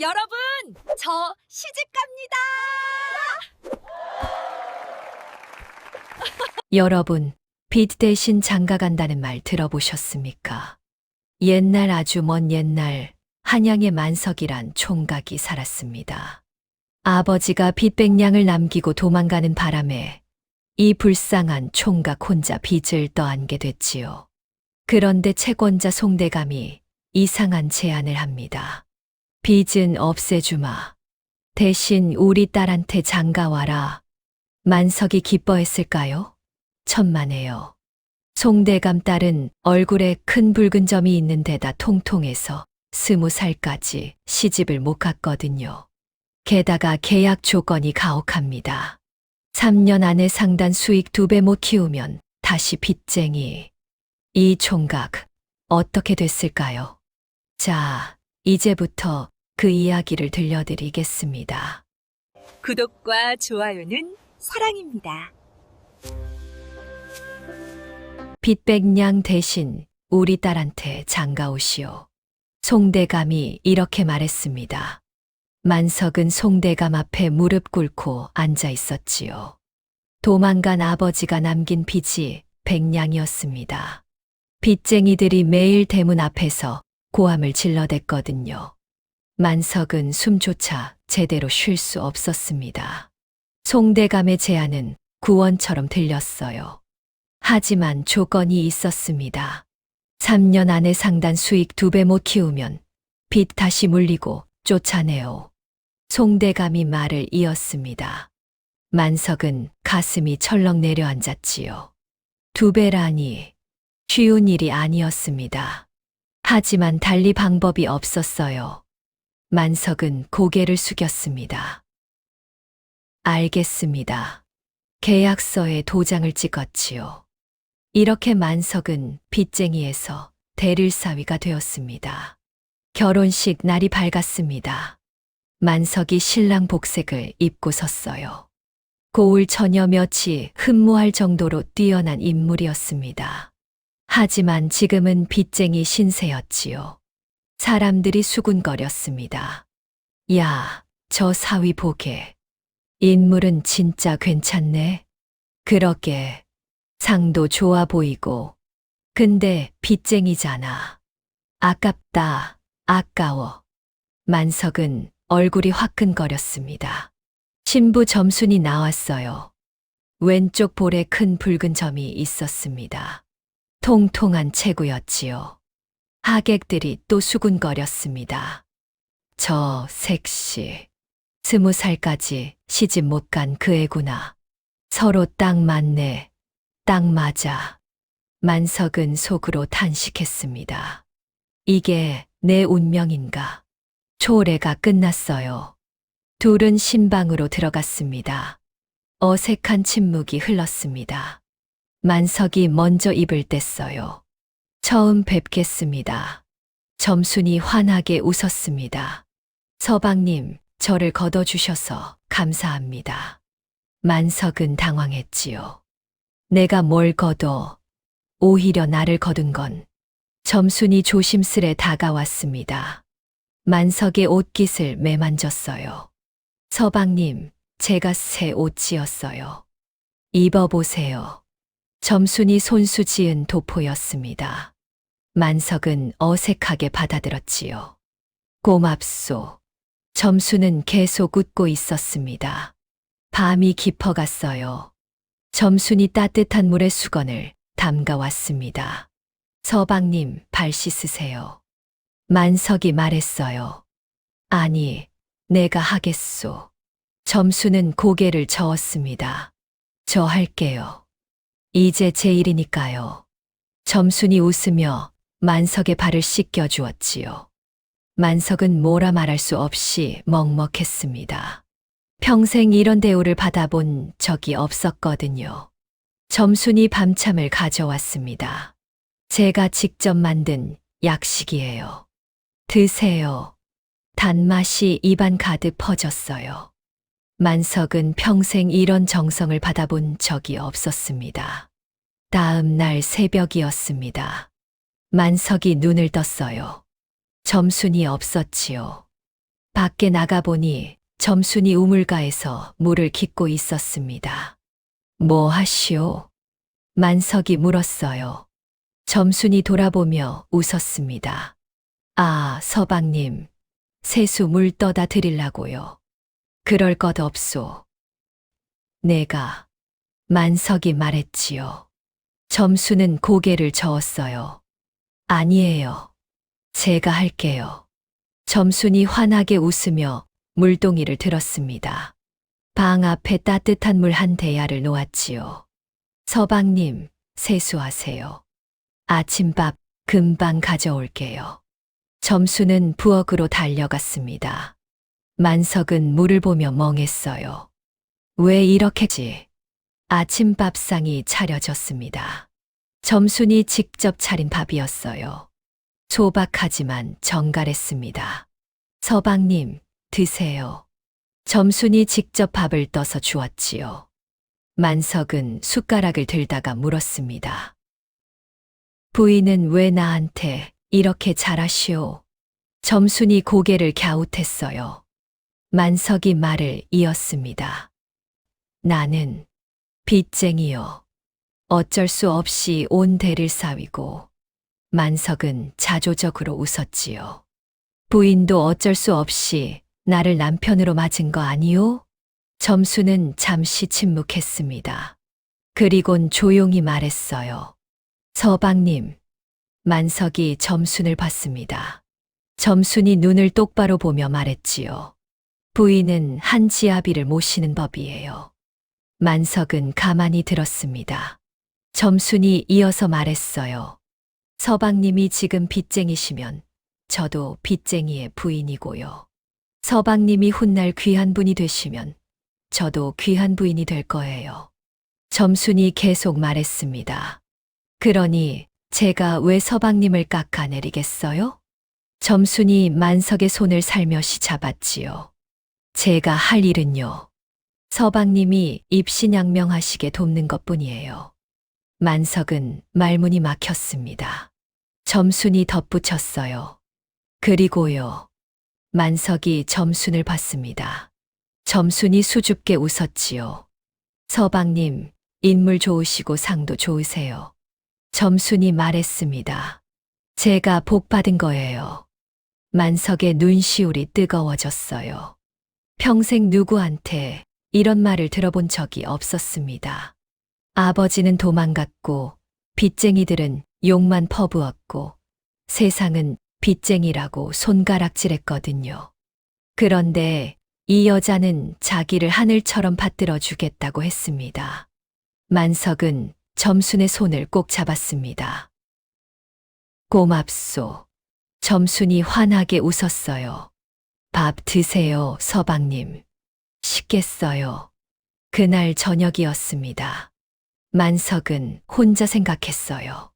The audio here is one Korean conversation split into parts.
여러분, 저 시집 갑니다. 여러분, 빚 대신 장가 간다는 말 들어보셨습니까? 옛날 아주 먼 옛날 한양의 만석이란 총각이 살았습니다. 아버지가 빚 100냥을 남기고 도망가는 바람에 이 불쌍한 총각 혼자 빚을 떠안게 됐지요. 그런데 채권자 송대감이 이상한 제안을 합니다. 빚은 없애주마. 대신 우리 딸한테 장가 와라. 만석이 기뻐했을까요? 천만에요. 송대감 딸은 얼굴에 큰 붉은 점이 있는 데다 통통해서 20살까지 시집을 못 갔거든요. 게다가 계약 조건이 가혹합니다. 3년 안에 상단 수익 2배 못 키우면 다시 빚쟁이. 이 총각 어떻게 됐을까요? 자, 이제부터 그 이야기를 들려드리겠습니다. 구독과 좋아요는 사랑입니다. 빚 100냥 대신 우리 딸한테 장가 오시오. 송대감이 이렇게 말했습니다. 만석은 송대감 앞에 무릎 꿇고 앉아 있었지요. 도망간 아버지가 남긴 빚이 100냥이었습니다. 빚쟁이들이 매일 대문 앞에서 고함을 질러댔거든요. 만석은 숨조차 제대로 쉴 수 없었습니다. 송대감의 제안은 구원처럼 들렸어요. 하지만 조건이 있었습니다. 3년 안에 상단 수익 2배 못 키우면 빚 다시 물리고 쫓아내오. 송대감이 말을 이었습니다. 만석은 가슴이 철렁 내려앉았지요. 2배라니 쉬운 일이 아니었습니다. 하지만 달리 방법이 없었어요. 만석은 고개를 숙였습니다. 알겠습니다. 계약서에 도장을 찍었지요. 이렇게 만석은 빚쟁이에서 대릴사위가 되었습니다. 결혼식 날이 밝았습니다. 만석이 신랑 복색을 입고 섰어요. 고을 처녀 몇이 흠모할 정도로 뛰어난 인물이었습니다. 하지만 지금은 빚쟁이 신세였지요. 사람들이 수군거렸습니다. 야, 저 사위 보게. 인물은 진짜 괜찮네. 그러게. 상도 좋아 보이고. 근데 빚쟁이잖아. 아깝다. 아까워. 만석은 얼굴이 화끈거렸습니다. 신부 점순이 나왔어요. 왼쪽 볼에 큰 붉은 점이 있었습니다. 통통한 체구였지요. 하객들이 또 수군거렸습니다. 저 색시. 20살까지 시집 못 간 그 애구나. 서로 딱 맞네. 딱 맞아. 만석은 속으로 탄식했습니다. 이게 내 운명인가. 초래가 끝났어요. 둘은 신방으로 들어갔습니다. 어색한 침묵이 흘렀습니다. 만석이 먼저 입을 뗐어요. 처음 뵙겠습니다. 점순이 환하게 웃었습니다. 서방님, 저를 걷어주셔서 감사합니다. 만석은 당황했지요. 내가 뭘 걷어? 오히려 나를 거둔 건. 점순이 조심스레 다가왔습니다. 만석의 옷깃을 매만졌어요. 서방님, 제가 새 옷 지었어요. 입어보세요. 점순이 손수 지은 도포였습니다. 만석은 어색하게 받아들었지요. 고맙소. 점순은 계속 웃고 있었습니다. 밤이 깊어갔어요. 점순이 따뜻한 물에 수건을 담가왔습니다. 서방님, 발 씻으세요. 만석이 말했어요. 아니, 내가 하겠소. 점순은 고개를 저었습니다. 저 할게요. 이제 제 일이니까요. 점순이 웃으며 만석의 발을 씻겨 주었지요. 만석은 뭐라 말할 수 없이 먹먹했습니다. 평생 이런 대우를 받아본 적이 없었거든요. 점순이 밤참을 가져왔습니다. 제가 직접 만든 약식이에요. 드세요. 단맛이 입안 가득 퍼졌어요. 만석은 평생 이런 정성을 받아본 적이 없었습니다. 다음 날 새벽이었습니다. 만석이 눈을 떴어요. 점순이 없었지요. 밖에 나가보니 점순이 우물가에서 물을 깃고 있었습니다. 뭐 하시오? 만석이 물었어요. 점순이 돌아보며 웃었습니다. 아, 서방님, 세수 물 떠다 드리려고요. 그럴 것 없소. 내가, 만석이 말했지요. 점순은 고개를 저었어요. 아니에요. 제가 할게요. 점순이 환하게 웃으며 물동이를 들었습니다. 방 앞에 따뜻한 물 한 대야를 놓았지요. 서방님, 세수하세요. 아침밥 금방 가져올게요. 점순은 부엌으로 달려갔습니다. 만석은 물을 보며 멍했어요. 왜 이렇게지? 아침밥상이 차려졌습니다. 점순이 직접 차린 밥이었어요. 소박하지만 정갈했습니다. 서방님, 드세요. 점순이 직접 밥을 떠서 주었지요. 만석은 숟가락을 들다가 물었습니다. 부인은 왜 나한테 이렇게 잘하시오? 점순이 고개를 갸웃했어요. 만석이 말을 이었습니다. 나는 빚쟁이요. 어쩔 수 없이 온 대를 싸위고. 만석은 자조적으로 웃었지요. 부인도 어쩔 수 없이 나를 남편으로 맞은 거 아니오? 점순은 잠시 침묵했습니다. 그리곤 조용히 말했어요. 서방님. 만석이 점순을 봤습니다. 점순이 눈을 똑바로 보며 말했지요. 부인은 한 지아비를 모시는 법이에요. 만석은 가만히 들었습니다. 점순이 이어서 말했어요. 서방님이 지금 빚쟁이시면 저도 빚쟁이의 부인이고요. 서방님이 훗날 귀한 분이 되시면 저도 귀한 부인이 될 거예요. 점순이 계속 말했습니다. 그러니 제가 왜 서방님을 깎아내리겠어요? 점순이 만석의 손을 살며시 잡았지요. 제가 할 일은요. 서방님이 입신양명하시게 돕는 것뿐이에요. 만석은 말문이 막혔습니다. 점순이 덧붙였어요. 그리고요. 만석이 점순을 봤습니다. 점순이 수줍게 웃었지요. 서방님, 인물 좋으시고 상도 좋으세요. 점순이 말했습니다. 제가 복 받은 거예요. 만석의 눈시울이 뜨거워졌어요. 평생 누구한테 이런 말을 들어본 적이 없었습니다. 아버지는 도망갔고, 빚쟁이들은 욕만 퍼부었고, 세상은 빚쟁이라고 손가락질했거든요. 그런데 이 여자는 자기를 하늘처럼 받들어 주겠다고 했습니다. 만석은 점순의 손을 꼭 잡았습니다. 고맙소. 점순이 환하게 웃었어요. 밥 드세요, 서방님. 식겠어요. 그날 저녁이었습니다. 만석은 혼자 생각했어요.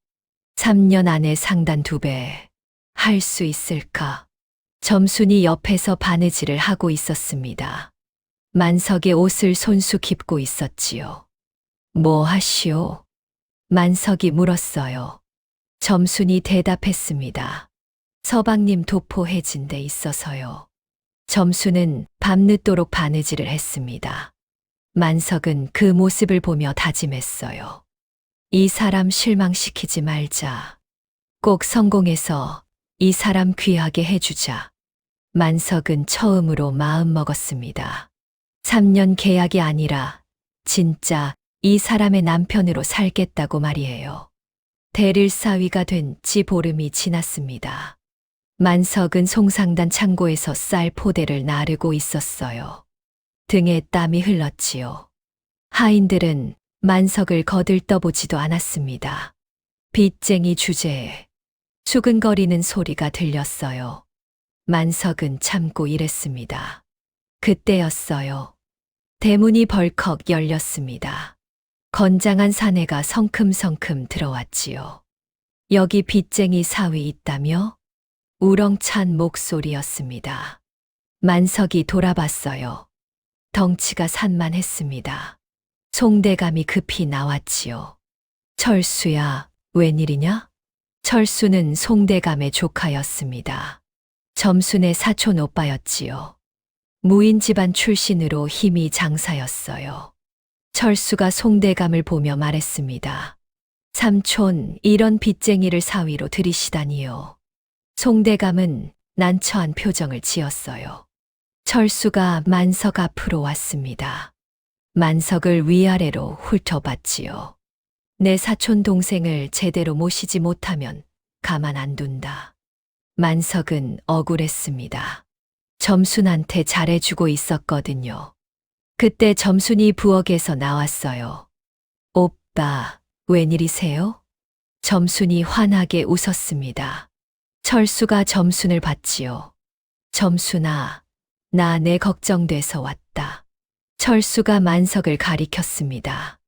3년 안에 상단 2배. 할 수 있을까? 점순이 옆에서 바느질을 하고 있었습니다. 만석의 옷을 손수 깁고 있었지요. 뭐 하시오? 만석이 물었어요. 점순이 대답했습니다. 서방님 도포 해진 데 있어서요. 점순은 밤늦도록 바느질을 했습니다. 만석은 그 모습을 보며 다짐했어요. 이 사람 실망시키지 말자. 꼭 성공해서 이 사람 귀하게 해주자. 만석은 처음으로 마음먹었습니다. 3년 계약이 아니라 진짜 이 사람의 남편으로 살겠다고 말이에요. 대릴사위가 된 지 보름이 지났습니다. 만석은 송상단 창고에서 쌀 포대를 나르고 있었어요. 등에 땀이 흘렀지요. 하인들은 만석을 거들떠보지도 않았습니다. 빚쟁이 주제에 수근거리는 소리가 들렸어요. 만석은 참고 일했습니다. 그때였어요. 대문이 벌컥 열렸습니다. 건장한 사내가 성큼성큼 들어왔지요. 여기 빚쟁이 사위 있다며? 우렁찬 목소리였습니다. 만석이 돌아봤어요. 덩치가 산만했습니다. 송대감이 급히 나왔지요. 철수야, 웬일이냐? 철수는 송대감의 조카였습니다. 점순의 사촌 오빠였지요. 무인 집안 출신으로 힘이 장사였어요. 철수가 송대감을 보며 말했습니다. 삼촌, 이런 빚쟁이를 사위로 들이시다니요. 송대감은 난처한 표정을 지었어요. 철수가 만석 앞으로 왔습니다. 만석을 위아래로 훑어봤지요. 내 사촌 동생을 제대로 모시지 못하면 가만 안 둔다. 만석은 억울했습니다. 점순한테 잘해주고 있었거든요. 그때 점순이 부엌에서 나왔어요. 오빠, 웬일이세요? 점순이 환하게 웃었습니다. 철수가 점순을 봤지요. 점순아, 나 내 걱정돼서 왔다. 철수가 만석을 가리켰습니다.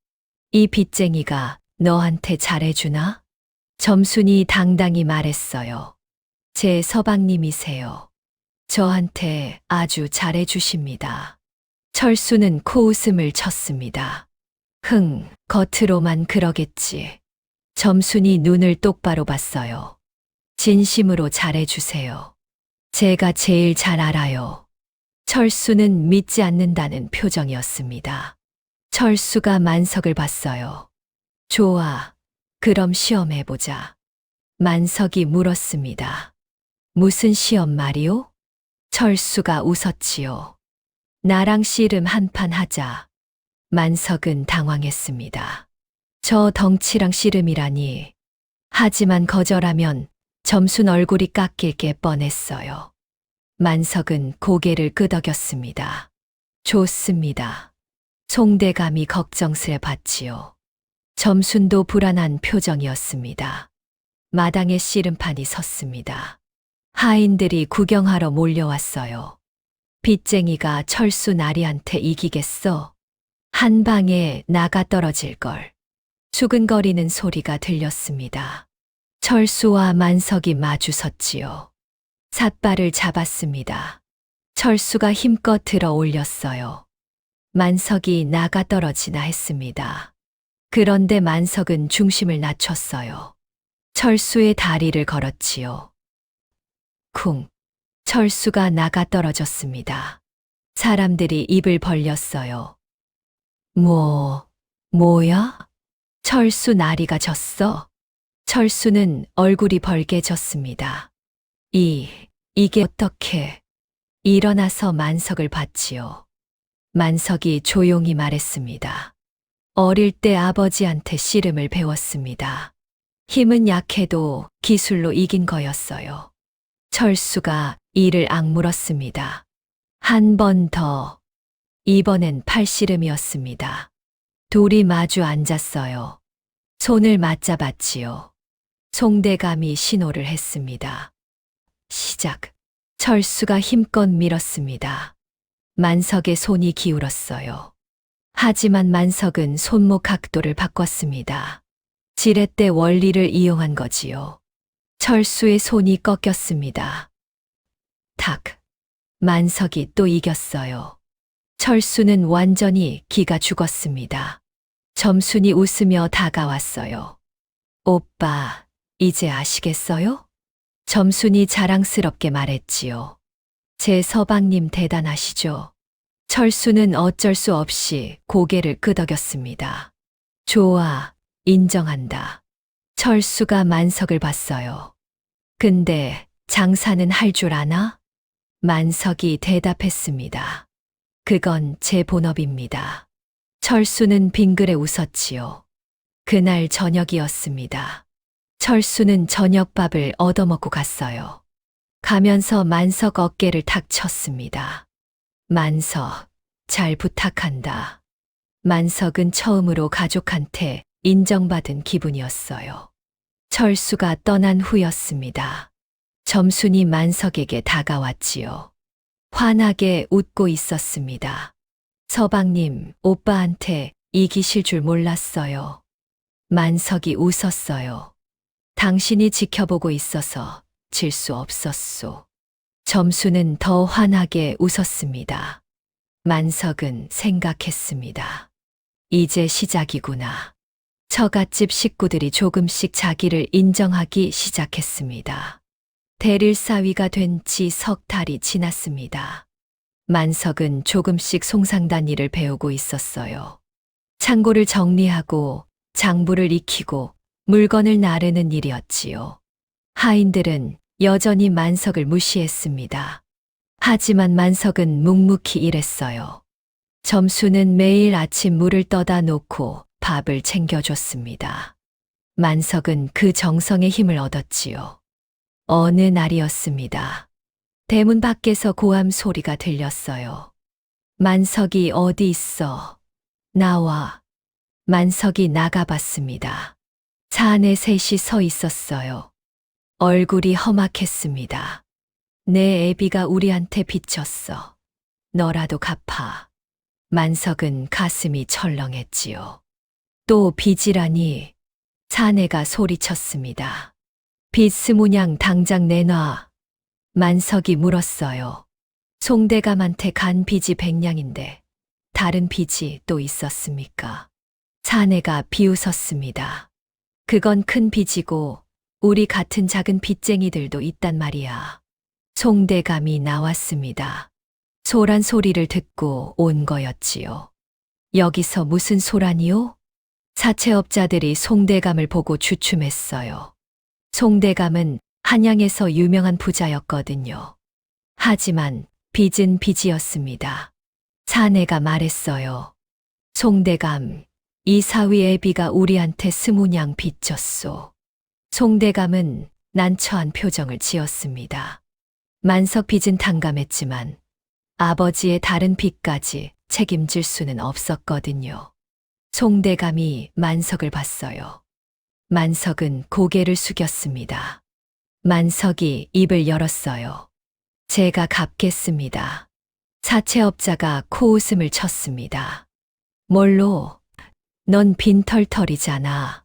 이 빚쟁이가 너한테 잘해주나? 점순이 당당히 말했어요. 제 서방님이세요. 저한테 아주 잘해주십니다. 철수는 코웃음을 쳤습니다. 겉으로만 그러겠지. 점순이 눈을 똑바로 봤어요. 진심으로 잘해주세요. 제가 제일 잘 알아요. 철수는 믿지 않는다는 표정이었습니다. 철수가 만석을 봤어요. 좋아, 그럼 시험해보자. 만석이 물었습니다. 무슨 시험 말이오? 철수가 웃었지요. 나랑 씨름 한판 하자. 만석은 당황했습니다. 저 덩치랑 씨름이라니. 하지만 거절하면 점순 얼굴이 깎일 게 뻔했어요. 만석은 고개를 끄덕였습니다. 좋습니다. 송대감이 걱정스레 봤지요. 점순도 불안한 표정이었습니다. 마당에 씨름판이 섰습니다. 하인들이 구경하러 몰려왔어요. 빚쟁이가 철수 나리한테 이기겠어? 한 방에 나가 떨어질걸. 수근거리는 소리가 들렸습니다. 철수와 만석이 마주 섰지요. 삿발을 잡았습니다. 철수가 힘껏 들어 올렸어요. 만석이 나가 떨어지나 했습니다. 그런데 만석은 중심을 낮췄어요. 철수의 다리를 걸었지요. 쿵! 철수가 나가 떨어졌습니다. 사람들이 입을 벌렸어요. 뭐야? 철수 나리가 졌어? 철수는 얼굴이 벌개졌습니다. 이게 어떻게? 일어나서 만석을 봤지요. 만석이 조용히 말했습니다. 어릴 때 아버지한테 씨름을 배웠습니다. 힘은 약해도 기술로 이긴 거였어요. 철수가 이를 악물었습니다. 한 번 더. 이번엔 팔씨름이었습니다. 둘이 마주 앉았어요. 손을 맞잡았지요. 송대감이 신호를 했습니다. 시작. 철수가 힘껏 밀었습니다. 만석의 손이 기울었어요. 하지만 만석은 손목 각도를 바꿨습니다. 지렛대 원리를 이용한 거지요. 철수의 손이 꺾였습니다. 탁. 만석이 또 이겼어요. 철수는 완전히 기가 죽었습니다. 점순이 웃으며 다가왔어요. 오빠, 이제 아시겠어요? 점순이 자랑스럽게 말했지요. 제 서방님 대단하시죠? 철수는 어쩔 수 없이 고개를 끄덕였습니다. 좋아, 인정한다. 철수가 만석을 봤어요. 근데 장사는 할 줄 아나? 만석이 대답했습니다. 그건 제 본업입니다. 철수는 빙그레 웃었지요. 그날 저녁이었습니다. 철수는 저녁밥을 얻어먹고 갔어요. 가면서 만석 어깨를 탁 쳤습니다. 만석, 잘 부탁한다. 만석은 처음으로 가족한테 인정받은 기분이었어요. 철수가 떠난 후였습니다. 점순이 만석에게 다가왔지요. 환하게 웃고 있었습니다. 서방님, 오빠한테 이기실 줄 몰랐어요. 만석이 웃었어요. 당신이 지켜보고 있어서 질 수 없었소. 점수는 더 환하게 웃었습니다. 만석은 생각했습니다. 이제 시작이구나. 처갓집 식구들이 조금씩 자기를 인정하기 시작했습니다. 대릴사위가 된 지 석 달이 지났습니다. 만석은 조금씩 송상단 일을 배우고 있었어요. 창고를 정리하고 장부를 익히고 물건을 나르는 일이었지요. 하인들은 여전히 만석을 무시했습니다. 하지만 만석은 묵묵히 일했어요. 점수는 매일 아침 물을 떠다 놓고 밥을 챙겨줬습니다. 만석은 그 정성의 힘을 얻었지요. 어느 날이었습니다. 대문 밖에서 고함 소리가 들렸어요. 만석이 어디 있어? 나와. 만석이 나가봤습니다. 차 안에 셋이 서 있었어요. 얼굴이 험악했습니다. 내 애비가 우리한테 빚졌어. 너라도 갚아. 만석은 가슴이 철렁했지요. 또 빚이라니. 사내가 소리쳤습니다. 빚 스무냥 당장 내놔. 만석이 물었어요. 송대감한테 간 빚이 100냥인데 다른 빚이 또 있었습니까? 사내가 비웃었습니다. 그건 큰 빚이고 우리 같은 작은 빚쟁이들도 있단 말이야. 송대감이 나왔습니다. 소란 소리를 듣고 온 거였지요. 여기서 무슨 소란이요? 사채업자들이 송대감을 보고 주춤했어요. 송대감은 한양에서 유명한 부자였거든요. 하지만 빚은 빚이었습니다. 사내가 말했어요. 송대감, 이 사위 애비가 우리한테 20냥 빚졌소. 송대감은 난처한 표정을 지었습니다. 만석 빚은 탕감했지만 아버지의 다른 빚까지 책임질 수는 없었거든요. 송대감이 만석을 봤어요. 만석은 고개를 숙였습니다. 만석이 입을 열었어요. 제가 갚겠습니다. 사채업자가 코웃음을 쳤습니다. 뭘로? 넌 빈털털이잖아.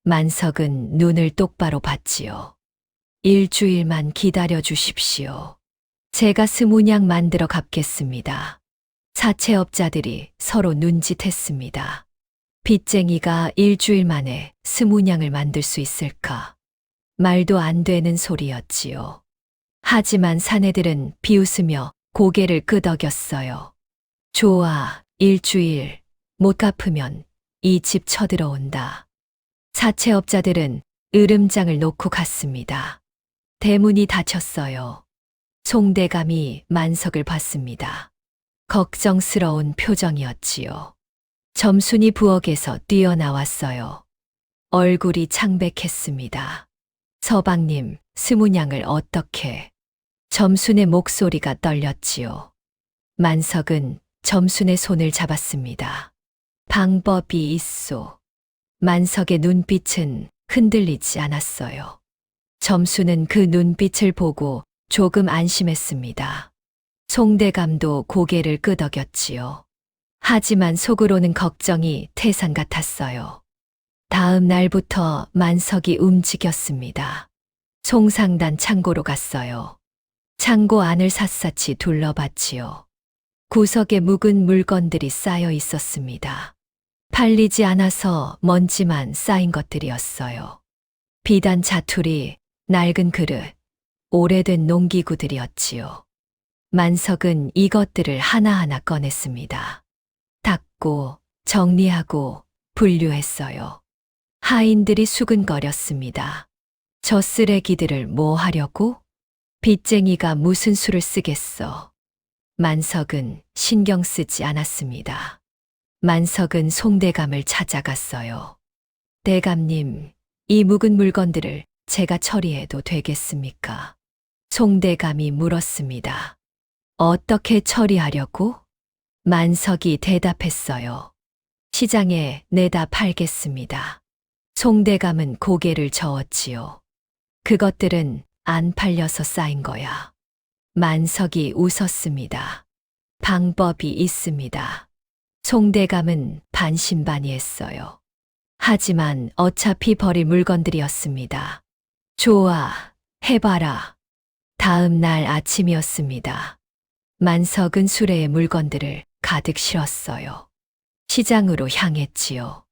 만석은 눈을 똑바로 봤지요. 일주일만 기다려 주십시오. 제가 20냥 만들어 갚겠습니다. 사채업자들이 서로 눈짓했습니다. 빚쟁이가 일주일 만에 20냥을 만들 수 있을까? 말도 안 되는 소리였지요. 하지만 사내들은 비웃으며 고개를 끄덕였어요. 좋아, 일주일. 못 갚으면 이 집 쳐들어온다. 사채업자들은 으름장을 놓고 갔습니다. 대문이 닫혔어요. 송대감이 만석을 봤습니다. 걱정스러운 표정이었지요. 점순이 부엌에서 뛰어나왔어요. 얼굴이 창백했습니다. 서방님, 20냥을 어떻게? 점순의 목소리가 떨렸지요. 만석은 점순의 손을 잡았습니다. 방법이 있소. 만석의 눈빛은 흔들리지 않았어요. 점순은 그 눈빛을 보고 조금 안심했습니다. 송대감도 고개를 끄덕였지요. 하지만 속으로는 걱정이 태산 같았어요. 다음 날부터 만석이 움직였습니다. 송상단 창고로 갔어요. 창고 안을 샅샅이 둘러봤지요. 구석에 묵은 물건들이 쌓여 있었습니다. 팔리지 않아서 먼지만 쌓인 것들이었어요. 비단 자투리, 낡은 그릇, 오래된 농기구들이었지요. 만석은 이것들을 하나하나 꺼냈습니다. 닦고, 정리하고, 분류했어요. 하인들이 수근거렸습니다. 저 쓰레기들을 뭐 하려고? 빚쟁이가 무슨 수를 쓰겠어. 만석은 신경 쓰지 않았습니다. 만석은 송대감을 찾아갔어요. 대감님, 이 묵은 물건들을 제가 처리해도 되겠습니까? 송대감이 물었습니다. 어떻게 처리하려고? 만석이 대답했어요. 시장에 내다 팔겠습니다. 송대감은 고개를 저었지요. 그것들은 안 팔려서 쌓인 거야. 만석이 웃었습니다. 방법이 있습니다. 송대감은 반신반의했어요. 하지만 어차피 버릴 물건들이었습니다. 좋아, 해봐라. 다음 날 아침이었습니다. 만석은 수레에 물건들을 가득 실었어요. 시장으로 향했지요.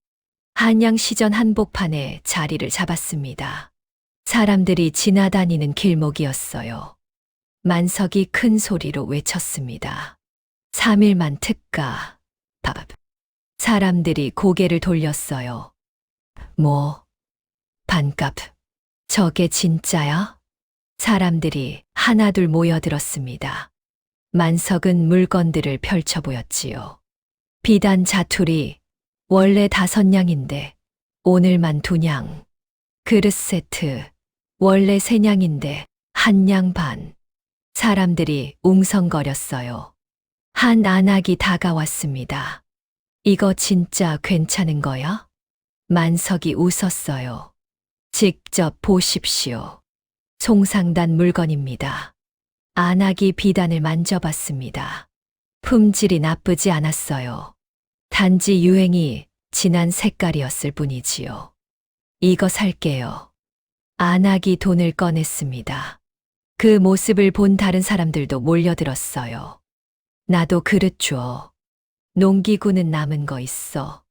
한양시전 한복판에 자리를 잡았습니다. 사람들이 지나다니는 길목이었어요. 만석이 큰 소리로 외쳤습니다. 3일만 특가, 밥. 사람들이 고개를 돌렸어요. 뭐, 반값. 저게 진짜야? 사람들이 하나둘 모여들었습니다. 만석은 물건들을 펼쳐 보였지요. 비단 자투리, 원래 5냥인데, 오늘만 2냥. 그릇 세트, 원래 3냥인데, 1냥 반. 사람들이 웅성거렸어요. 한 안악이 다가왔습니다. 이거 진짜 괜찮은 거야? 만석이 웃었어요. 직접 보십시오. 송상단 물건입니다. 안악이 비단을 만져봤습니다. 품질이 나쁘지 않았어요. 단지 유행이 진한 색깔이었을 뿐이지요. 이거 살게요. 안악이 돈을 꺼냈습니다. 그 모습을 본 다른 사람들도 몰려들었어요. 나도 그릇 줘. 농기구는 남은 거 있어.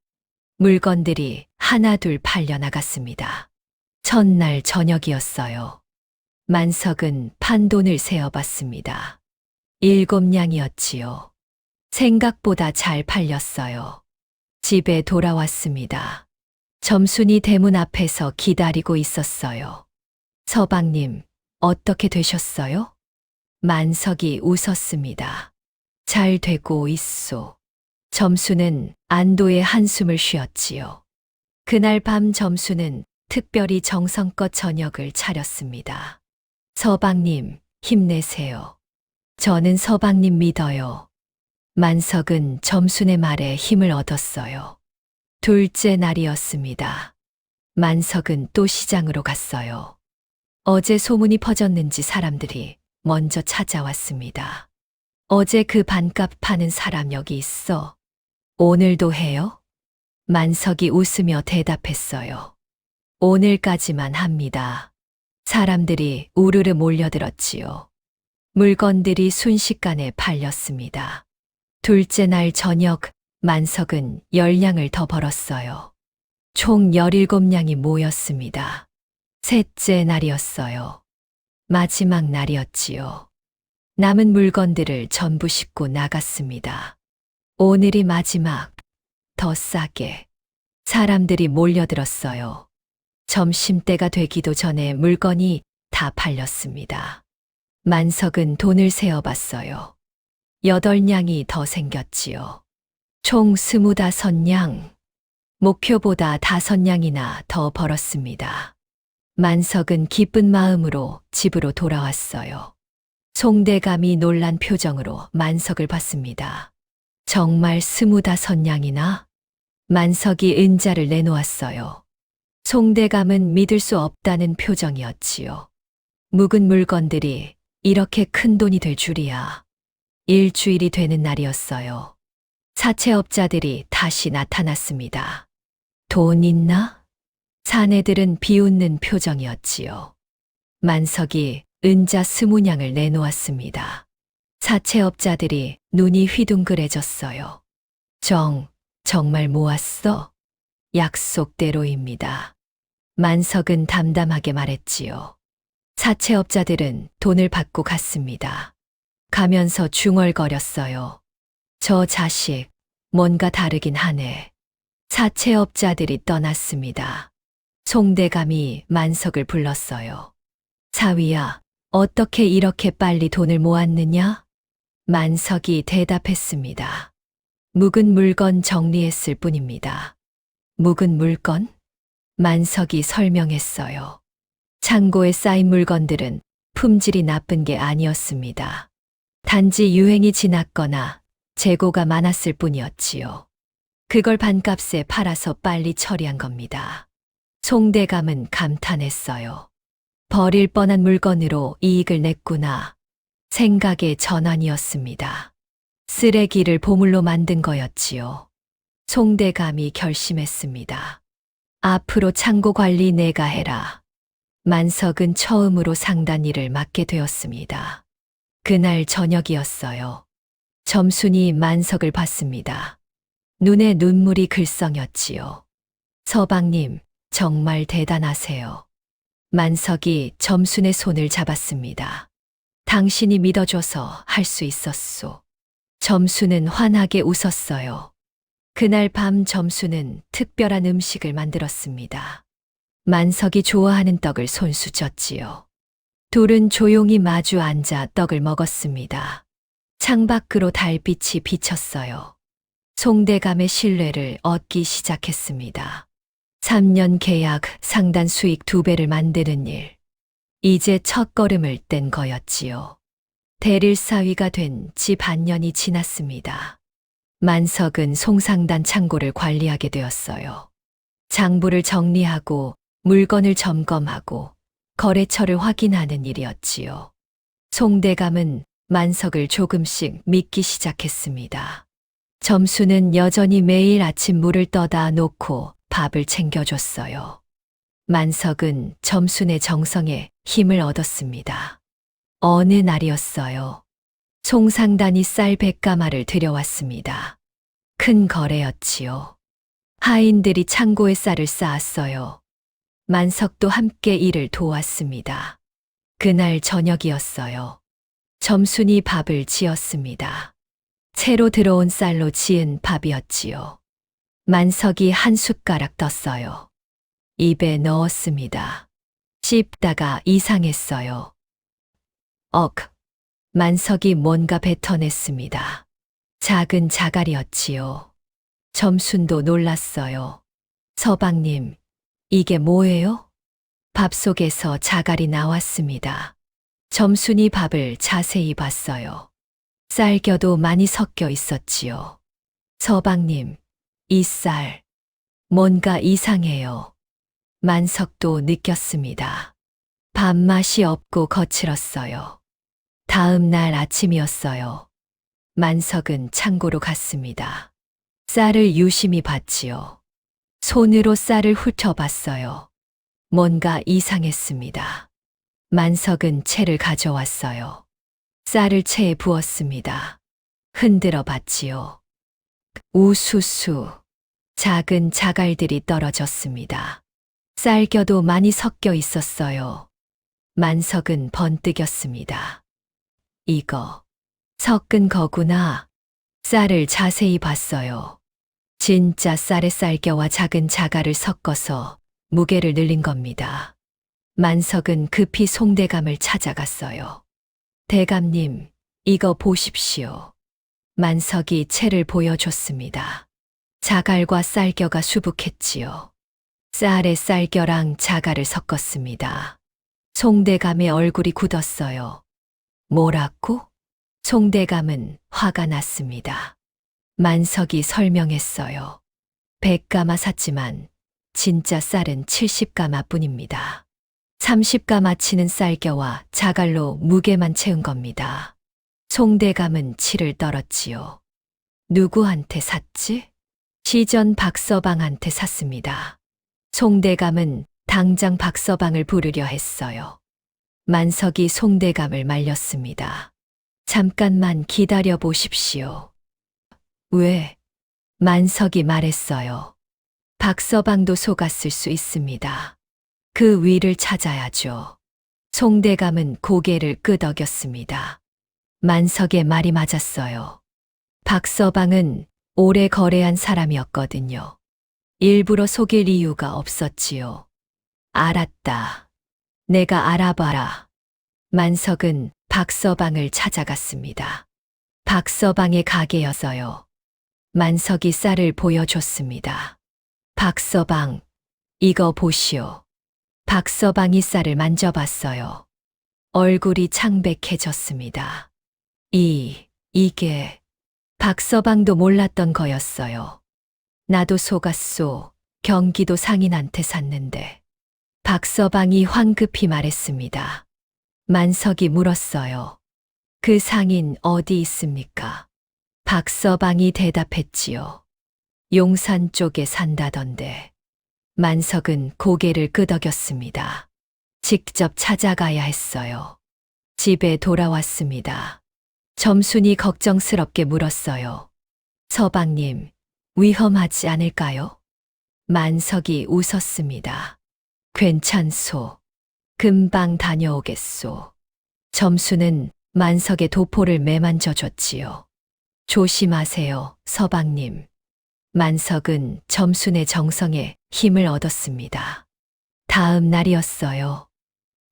물건들이 하나둘 팔려나갔습니다. 첫날 저녁이었어요. 만석은 판돈을 세어봤습니다. 7냥이었지요. 생각보다 잘 팔렸어요. 집에 돌아왔습니다. 점순이 대문 앞에서 기다리고 있었어요. 서방님, 어떻게 되셨어요? 만석이 웃었습니다. 잘 되고 있소. 점수는 안도의 한숨을 쉬었지요. 그날 밤 점수는 특별히 정성껏 저녁을 차렸습니다. 서방님, 힘내세요. 저는 서방님 믿어요. 만석은 점순의 말에 힘을 얻었어요. 둘째 날이었습니다. 만석은 또 시장으로 갔어요. 어제 소문이 퍼졌는지 사람들이 먼저 찾아왔습니다. 어제 그 반값 파는 사람 여기 있어. 오늘도 해요? 만석이 웃으며 대답했어요. 오늘까지만 합니다. 사람들이 우르르 몰려들었지요. 물건들이 순식간에 팔렸습니다. 둘째 날 저녁 만석은 10냥을 더 벌었어요. 총 17냥이 모였습니다. 셋째 날이었어요. 마지막 날이었지요. 남은 물건들을 전부 싣고 나갔습니다. 오늘이 마지막, 더 싸게. 사람들이 몰려들었어요. 점심때가 되기도 전에 물건이 다 팔렸습니다. 만석은 돈을 세어봤어요. 8냥이 더 생겼지요. 총 25냥. 목표보다 5냥이나 더 벌었습니다. 만석은 기쁜 마음으로 집으로 돌아왔어요. 송대감이 놀란 표정으로 만석을 봤습니다. 정말 25냥이나? 만석이 은자를 내놓았어요. 송대감은 믿을 수 없다는 표정이었지요. 묵은 물건들이 이렇게 큰 돈이 될 줄이야. 일주일이 되는 날이었어요. 사채업자들이 다시 나타났습니다. 돈 있나? 사내들은 비웃는 표정이었지요. 만석이 은자 20냥을 내놓았습니다. 사채업자들이 눈이 휘둥그레졌어요. 정말 모았어? 약속대로입니다. 만석은 담담하게 말했지요. 사채업자들은 돈을 받고 갔습니다. 가면서 중얼거렸어요. 저 자식, 뭔가 다르긴 하네. 사채업자들이 떠났습니다. 송대감이 만석을 불렀어요. 사위야, 어떻게 이렇게 빨리 돈을 모았느냐? 만석이 대답했습니다. 묵은 물건 정리했을 뿐입니다. 묵은 물건? 만석이 설명했어요. 창고에 쌓인 물건들은 품질이 나쁜 게 아니었습니다. 단지 유행이 지났거나 재고가 많았을 뿐이었지요. 그걸 반값에 팔아서 빨리 처리한 겁니다. 송대감은 감탄했어요. 버릴 뻔한 물건으로 이익을 냈구나. 생각의 전환이었습니다. 쓰레기를 보물로 만든 거였지요. 송대감이 결심했습니다. 앞으로 창고 관리 내가 해라. 만석은 처음으로 상단 일을 맡게 되었습니다. 그날 저녁이었어요. 점순이 만석을 봤습니다. 눈에 눈물이 글썽였지요. 서방님, 정말 대단하세요. 만석이 점순의 손을 잡았습니다. 당신이 믿어줘서 할 수 있었소. 점순은 환하게 웃었어요. 그날 밤 점순은 특별한 음식을 만들었습니다. 만석이 좋아하는 떡을 손수 젓지요. 둘은 조용히 마주 앉아 떡을 먹었습니다. 창밖으로 달빛이 비쳤어요. 송대감의 신뢰를 얻기 시작했습니다. 3년 계약, 상단 수익 2배를 만드는 일. 이제 첫걸음을 뗀 거였지요. 대릴사위가 된 지 반년이 지났습니다. 만석은 송상단 창고를 관리하게 되었어요. 장부를 정리하고 물건을 점검하고 거래처를 확인하는 일이었지요. 송대감은 만석을 조금씩 믿기 시작했습니다. 점수는 여전히 매일 아침 물을 떠다 놓고 밥을 챙겨줬어요. 만석은 점순의 정성에 힘을 얻었습니다. 어느 날이었어요. 송상단이 쌀 100가마를 들여왔습니다. 큰 거래였지요. 하인들이 창고에 쌀을 쌓았어요. 만석도 함께 일을 도왔습니다. 그날 저녁이었어요. 점순이 밥을 지었습니다. 새로 들어온 쌀로 지은 밥이었지요. 만석이 한 숟가락 떴어요. 입에 넣었습니다. 씹다가 이상했어요. 만석이 뭔가 뱉어냈습니다. 작은 자갈이었지요. 점순도 놀랐어요. 서방님, 이게 뭐예요? 밥 속에서 자갈이 나왔습니다. 점순이 밥을 자세히 봤어요. 쌀겨도 많이 섞여 있었지요. 서방님, 이 쌀, 뭔가 이상해요. 만석도 느꼈습니다. 밥맛이 없고 거칠었어요. 다음 날 아침이었어요. 만석은 창고로 갔습니다. 쌀을 유심히 봤지요. 손으로 쌀을 훑어봤어요. 뭔가 이상했습니다. 만석은 채를 가져왔어요. 쌀을 채에 부었습니다. 흔들어 봤지요. 우수수. 작은 자갈들이 떨어졌습니다. 쌀겨도 많이 섞여 있었어요. 만석은 번뜩였습니다. 이거 섞은 거구나. 쌀을 자세히 봤어요. 진짜 쌀의 쌀겨와 작은 자갈을 섞어서 무게를 늘린 겁니다. 만석은 급히 송대감을 찾아갔어요. 대감님, 이거 보십시오. 만석이 채를 보여줬습니다. 자갈과 쌀겨가 수북했지요. 쌀에 쌀겨랑 자갈을 섞었습니다. 송대감의 얼굴이 굳었어요. 뭐라고? 송대감은 화가 났습니다. 만석이 설명했어요. 100가마 샀지만 진짜 쌀은 70가마 뿐입니다. 30가마 치는 쌀겨와 자갈로 무게만 채운 겁니다. 송대감은 치를 떨었지요. 누구한테 샀지? 시전 박서방한테 샀습니다. 송대감은 당장 박서방을 부르려 했어요. 만석이 송대감을 말렸습니다. 잠깐만 기다려 보십시오. 왜? 만석이 말했어요. 박서방도 속았을 수 있습니다. 그 위를 찾아야죠. 송대감은 고개를 끄덕였습니다. 만석의 말이 맞았어요. 박서방은 오래 거래한 사람이었거든요. 일부러 속일 이유가 없었지요. 알았다. 내가 알아봐라. 만석은 박서방을 찾아갔습니다. 박서방의 가게여서요. 만석이 쌀을 보여줬습니다. 박서방, 이거 보시오. 박서방이 쌀을 만져봤어요. 얼굴이 창백해졌습니다. 이게 박서방도 몰랐던 거였어요. 나도 속았소. 경기도 상인한테 샀는데. 박서방이 황급히 말했습니다. 만석이 물었어요. 그 상인 어디 있습니까? 박서방이 대답했지요. 용산 쪽에 산다던데. 만석은 고개를 끄덕였습니다. 직접 찾아가야 했어요. 집에 돌아왔습니다. 점순이 걱정스럽게 물었어요. 서방님, 위험하지 않을까요? 만석이 웃었습니다. 괜찮소. 금방 다녀오겠소. 점수는 만석의 도포를 매만져 줬지요. 조심하세요, 서방님. 만석은 점순의 정성에 힘을 얻었습니다. 다음 날이었어요.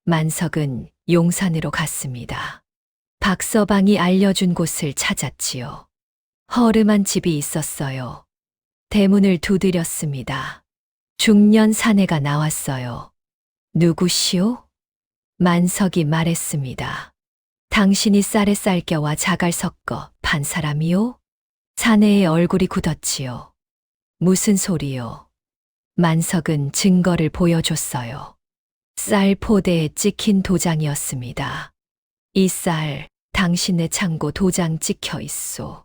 만석은 용산으로 갔습니다. 박서방이 알려준 곳을 찾았지요. 허름한 집이 있었어요. 대문을 두드렸습니다. 중년 사내가 나왔어요. 누구시오? 만석이 말했습니다. 당신이 쌀에 쌀겨와 자갈 섞어 판 사람이요? 사내의 얼굴이 굳었지요. 무슨 소리요? 만석은 증거를 보여줬어요. 쌀 포대에 찍힌 도장이었습니다. 이 쌀, 당신네 창고 도장 찍혀 있소.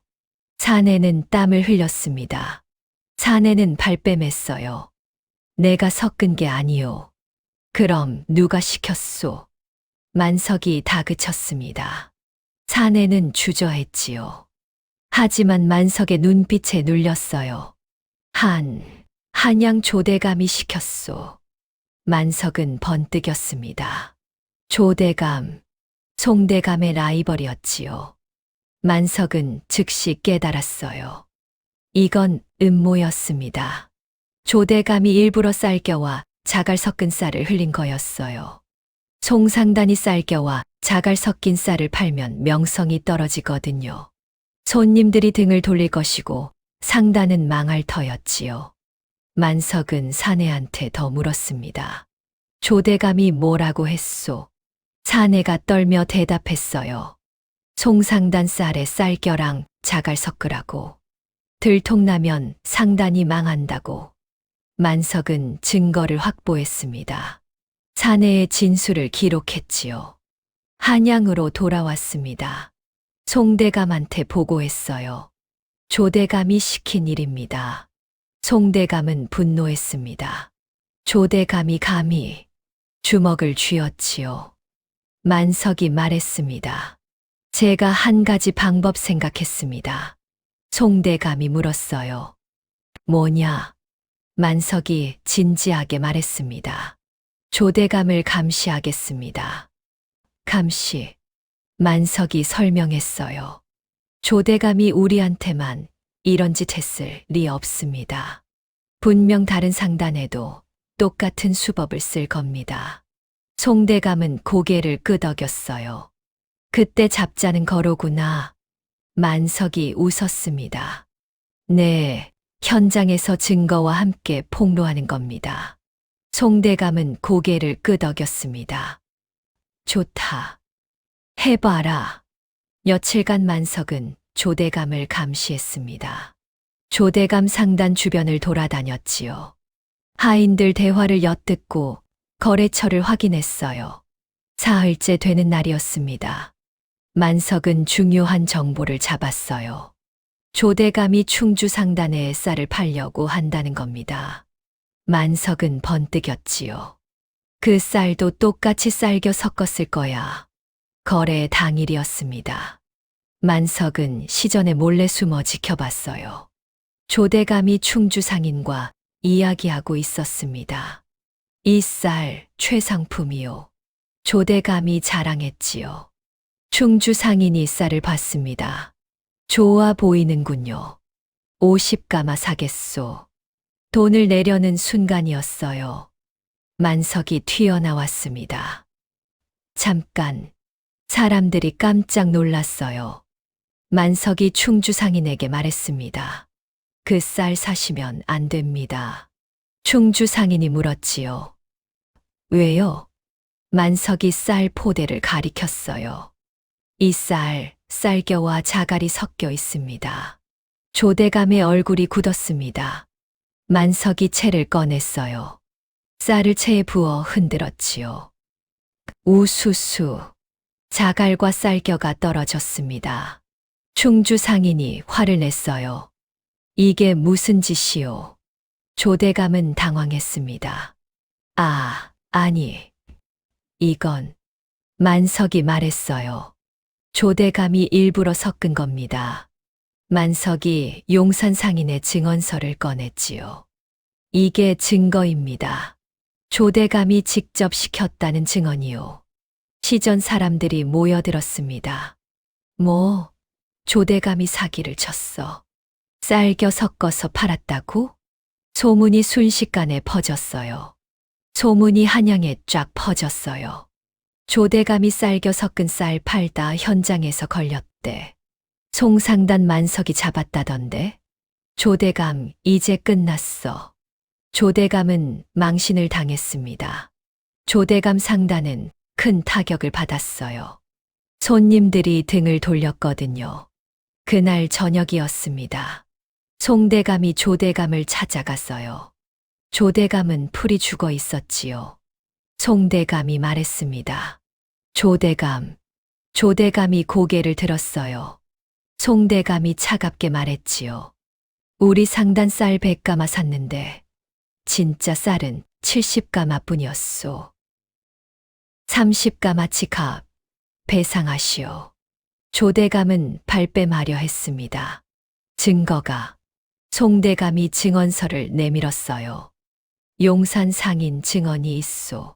사내는 땀을 흘렸습니다. 사내는 발뺌했어요. 내가 섞은 게 아니오. 그럼 누가 시켰소? 만석이 다그쳤습니다. 사내는 주저했지요. 하지만 만석의 눈빛에 눌렸어요. 한양 조대감이 시켰소. 만석은 번뜩였습니다. 조대감, 송대감의 라이벌이었지요. 만석은 즉시 깨달았어요. 이건 음모였습니다. 조대감이 일부러 쌀겨와 자갈 섞은 쌀을 흘린 거였어요. 송상단이 쌀겨와 자갈 섞인 쌀을 팔면 명성이 떨어지거든요. 손님들이 등을 돌릴 것이고 상단은 망할 터였지요. 만석은 사내한테 더 물었습니다. 조대감이 뭐라고 했소? 사내가 떨며 대답했어요. 송상단 쌀에 쌀겨랑 자갈 섞으라고. 들통나면 상단이 망한다고. 만석은 증거를 확보했습니다. 사내의 진술을 기록했지요. 한양으로 돌아왔습니다. 송대감한테 보고했어요. 조대감이 시킨 일입니다. 송대감은 분노했습니다. 조대감이 감히 주먹을 쥐었지요. 만석이 말했습니다. 제가 한 가지 방법 생각했습니다. 송대감이 물었어요. 뭐냐? 만석이 진지하게 말했습니다. 조대감을 감시하겠습니다. 감시. 만석이 설명했어요. 조대감이 우리한테만 이런 짓 했을 리 없습니다. 분명 다른 상단에도 똑같은 수법을 쓸 겁니다. 송대감은 고개를 끄덕였어요. 그때 잡자는 거로구나. 만석이 웃었습니다. 네, 현장에서 증거와 함께 폭로하는 겁니다. 송대감은 고개를 끄덕였습니다. 좋다. 해봐라. 며칠간 만석은 조대감을 감시했습니다. 조대감 상단 주변을 돌아다녔지요. 하인들 대화를 엿듣고 거래처를 확인했어요. 사흘째 되는 날이었습니다. 만석은 중요한 정보를 잡았어요. 조대감이 충주 상단에 쌀을 팔려고 한다는 겁니다. 만석은 번뜩였지요. 그 쌀도 똑같이 쌀겨 섞었을 거야. 거래 당일이었습니다. 만석은 시전에 몰래 숨어 지켜봤어요. 조대감이 충주 상인과 이야기하고 있었습니다. 이 쌀 최상품이요. 조대감이 자랑했지요. 충주 상인이 쌀을 봤습니다. 좋아 보이는군요. 50가마 사겠소. 돈을 내려는 순간이었어요. 만석이 튀어나왔습니다. 잠깐. 사람들이 깜짝 놀랐어요. 만석이 충주 상인에게 말했습니다. 그 쌀 사시면 안 됩니다. 충주 상인이 물었지요. 왜요? 만석이 쌀 포대를 가리켰어요. 이 쌀, 쌀겨와 자갈이 섞여 있습니다. 조대감의 얼굴이 굳었습니다. 만석이 채를 꺼냈어요. 쌀을 채에 부어 흔들었지요. 우수수. 자갈과 쌀겨가 떨어졌습니다. 충주 상인이 화를 냈어요. 이게 무슨 짓이오? 조대감은 당황했습니다. 아니. 이건 만석이 말했어요. 조대감이 일부러 섞은 겁니다. 만석이 용산 상인의 증언서를 꺼냈지요. 이게 증거입니다. 조대감이 직접 시켰다는 증언이요. 시전 사람들이 모여들었습니다. 뭐, 조대감이 사기를 쳤어. 쌀겨 섞어서 팔았다고? 소문이 순식간에 퍼졌어요. 소문이 한양에 쫙 퍼졌어요. 조대감이 쌀겨 섞은 쌀 팔다 현장에서 걸렸대. 송상단 만석이 잡았다던데? 조대감, 이제 끝났어. 조대감은 망신을 당했습니다. 조대감 상단은 큰 타격을 받았어요. 손님들이 등을 돌렸거든요. 그날 저녁이었습니다. 송대감이 조대감을 찾아갔어요. 조대감은 풀이 죽어 있었지요. 송대감이 말했습니다. 조대감이 고개를 들었어요. 송대감이 차갑게 말했지요. 우리 상단 쌀 100가마 샀는데 진짜 쌀은 70가마 뿐이었소. 30가마치 값 배상하시오. 조대감은 발뺌하려 했습니다. 증거가. 송대감이 증언서를 내밀었어요. 용산 상인 증언이 있소.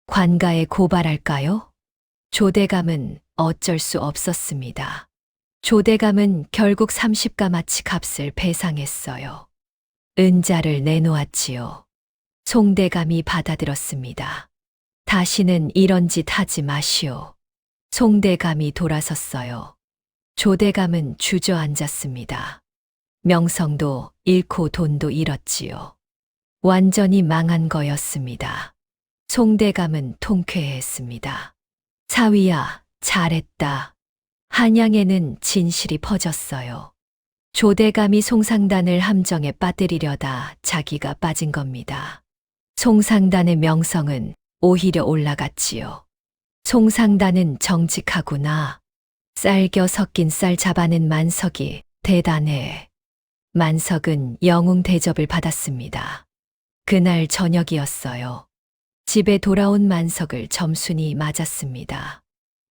관가에 고발할까요? 조대감은 어쩔 수 없었습니다. 조대감은 결국 30가마치 값을 배상했어요. 은자를 내놓았지요. 송대감이 받아들었습니다. 다시는 이런 짓 하지 마시오. 송대감이 돌아섰어요. 조대감은 주저앉았습니다. 명성도 잃고 돈도 잃었지요. 완전히 망한 거였습니다. 송대감은 통쾌했습니다. 사위야, 잘했다. 한양에는 진실이 퍼졌어요. 조대감이 송상단을 함정에 빠뜨리려다 자기가 빠진 겁니다. 송상단의 명성은 오히려 올라갔지요. 송상단은 정직하구나. 쌀겨 섞인 쌀 잡아낸 만석이 대단해. 만석은 영웅 대접을 받았습니다. 그날 저녁이었어요. 집에 돌아온 만석을 점순이 맞았습니다.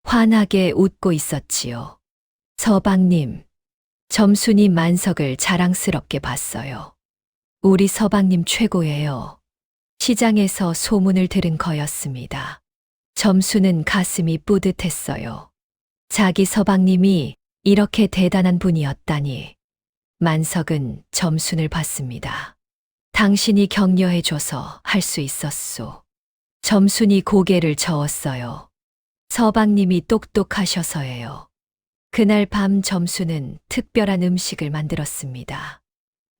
환하게 웃고 있었지요. 서방님, 점순이 만석을 자랑스럽게 봤어요. 우리 서방님 최고예요. 시장에서 소문을 들은 거였습니다. 점순은 가슴이 뿌듯했어요. 자기 서방님이 이렇게 대단한 분이었다니. 만석은 점순을 봤습니다. 당신이 격려해줘서 할 수 있었소. 점순이 고개를 저었어요. 서방님이 똑똑하셔서예요. 그날 밤 점순은 특별한 음식을 만들었습니다.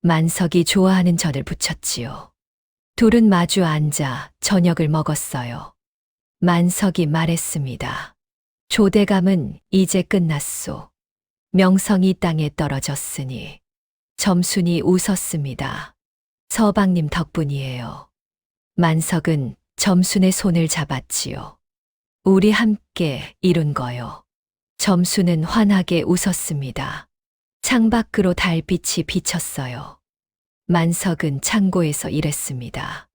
만석이 좋아하는 전을 부쳤지요. 둘은 마주 앉아 저녁을 먹었어요. 만석이 말했습니다. 조대감은 이제 끝났소. 명성이 땅에 떨어졌으니. 점순이 웃었습니다. 서방님 덕분이에요. 만석은 점순의 손을 잡았지요. 우리 함께 이룬 거요. 점순은 환하게 웃었습니다. 창밖으로 달빛이 비쳤어요. 만석은 창고에서 일했습니다.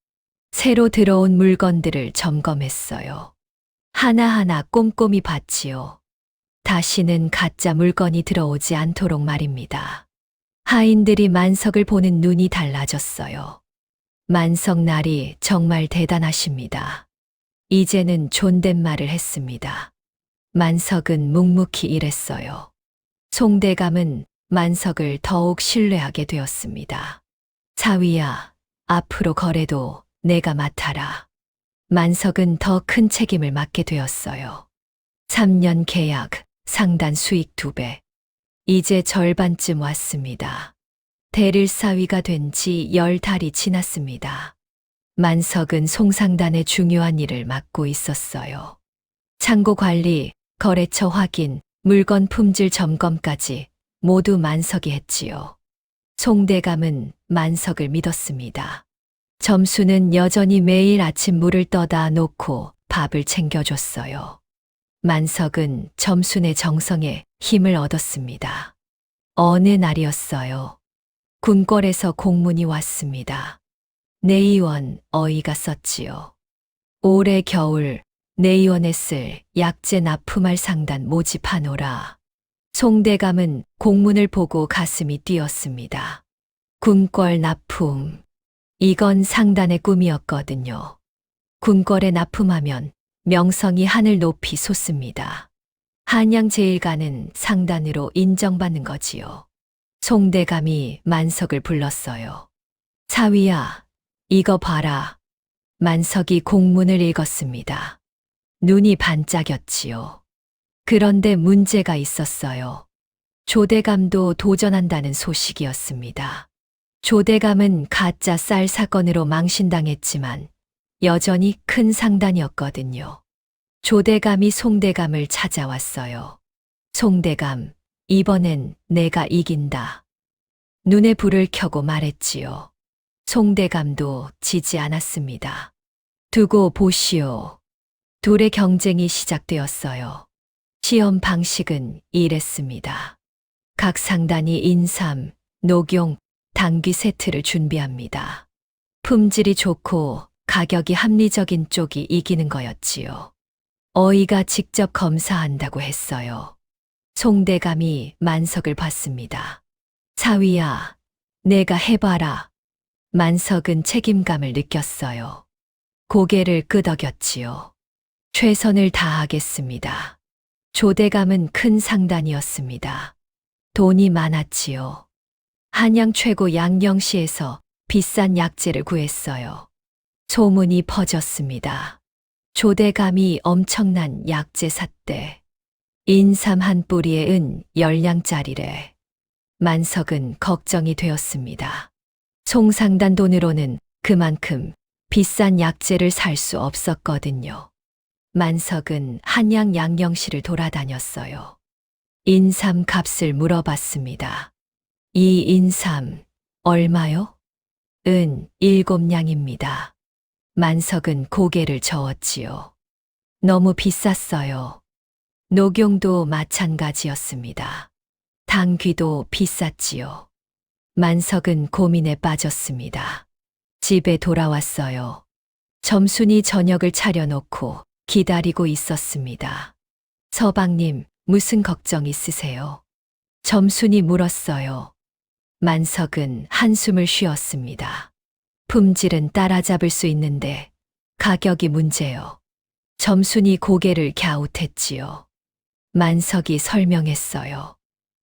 새로 들어온 물건들을 점검했어요. 하나하나 꼼꼼히 봤지요. 다시는 가짜 물건이 들어오지 않도록 말입니다. 하인들이 만석을 보는 눈이 달라졌어요. 만석 날이 정말 대단하십니다. 이제는 존댓말을 했습니다. 만석은 묵묵히 일했어요. 송대감은 만석을 더욱 신뢰하게 되었습니다. 사위야, 앞으로 거래도 내가 맡아라. 만석은 더 큰 책임을 맡게 되었어요. 3년 계약, 상단 수익 2배. 이제 절반쯤 왔습니다. 대릴 사위가 된 지 10달이 지났습니다. 만석은 송상단의 중요한 일을 맡고 있었어요. 창고 관리, 거래처 확인, 물건 품질 점검까지 모두 만석이 했지요. 송대감은 만석을 믿었습니다. 점수는 여전히 매일 아침 물을 떠다 놓고 밥을 챙겨줬어요. 만석은 점순의 정성에 힘을 얻었습니다. 어느 날이었어요. 궁궐에서 공문이 왔습니다. 내의원 어이가 썼지요. 올해 겨울 내의원에 쓸 약재 납품할 상단 모집하노라. 송대감은 공문을 보고 가슴이 뛰었습니다. 궁궐 납품. 이건 상단의 꿈이었거든요. 궁궐에 납품하면 명성이 하늘 높이 솟습니다. 한양제일가는 상단으로 인정받는 거지요. 송대감이 만석을 불렀어요. 사위야, 이거 봐라. 만석이 공문을 읽었습니다. 눈이 반짝였지요. 그런데 문제가 있었어요. 조대감도 도전한다는 소식이었습니다. 조대감은 가짜 쌀 사건으로 망신당했지만 여전히 큰 상단이었거든요. 조대감이 송대감을 찾아왔어요. 송대감, 이번엔 내가 이긴다. 눈에 불을 켜고 말했지요. 송대감도 지지 않았습니다. 두고 보시오. 둘의 경쟁이 시작되었어요. 시험 방식은 이랬습니다. 각 상단이 인삼, 녹용, 당귀 세트를 준비합니다. 품질이 좋고 가격이 합리적인 쪽이 이기는 거였지요. 어이가 직접 검사한다고 했어요. 송대감이 만석을 봤습니다. 사위야, 내가 해봐라. 만석은 책임감을 느꼈어요. 고개를 끄덕였지요. 최선을 다하겠습니다. 조대감은 큰 상단이었습니다. 돈이 많았지요. 한양 최고 양령시에서 비싼 약재를 구했어요. 소문이 퍼졌습니다. 조대감이 엄청난 약재 샀대. 인삼 한 뿌리에 은 10량짜리래. 만석은 걱정이 되었습니다. 송상단 돈으로는 그만큼 비싼 약재를 살 수 없었거든요. 만석은 한양 양령시를 돌아다녔어요. 인삼 값을 물어봤습니다. 이 인삼 얼마요? 은 7량입니다. 만석은 고개를 저었지요. 너무 비쌌어요. 녹용도 마찬가지였습니다. 당귀도 비쌌지요. 만석은 고민에 빠졌습니다. 집에 돌아왔어요. 점순이 저녁을 차려놓고 기다리고 있었습니다. 서방님, 무슨 걱정 있으세요? 점순이 물었어요. 만석은 한숨을 쉬었습니다. 품질은 따라잡을 수 있는데 가격이 문제요. 점순이 고개를 갸웃했지요. 만석이 설명했어요.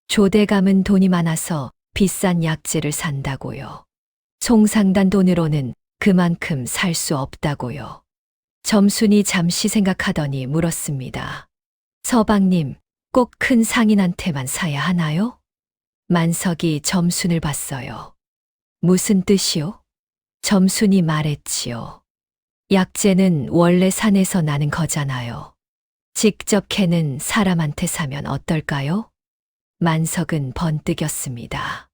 조대감은 돈이 많아서 비싼 약재를 산다고요. 송상단 돈으로는 그만큼 살 수 없다고요. 점순이 잠시 생각하더니 물었습니다. 서방님, 꼭 큰 상인한테만 사야 하나요? 만석이 점순을 봤어요. 무슨 뜻이요? 점순이 말했지요. 약재는 원래 산에서 나는 거잖아요. 직접 캐는 사람한테 사면 어떨까요? 만석은 번뜩였습니다.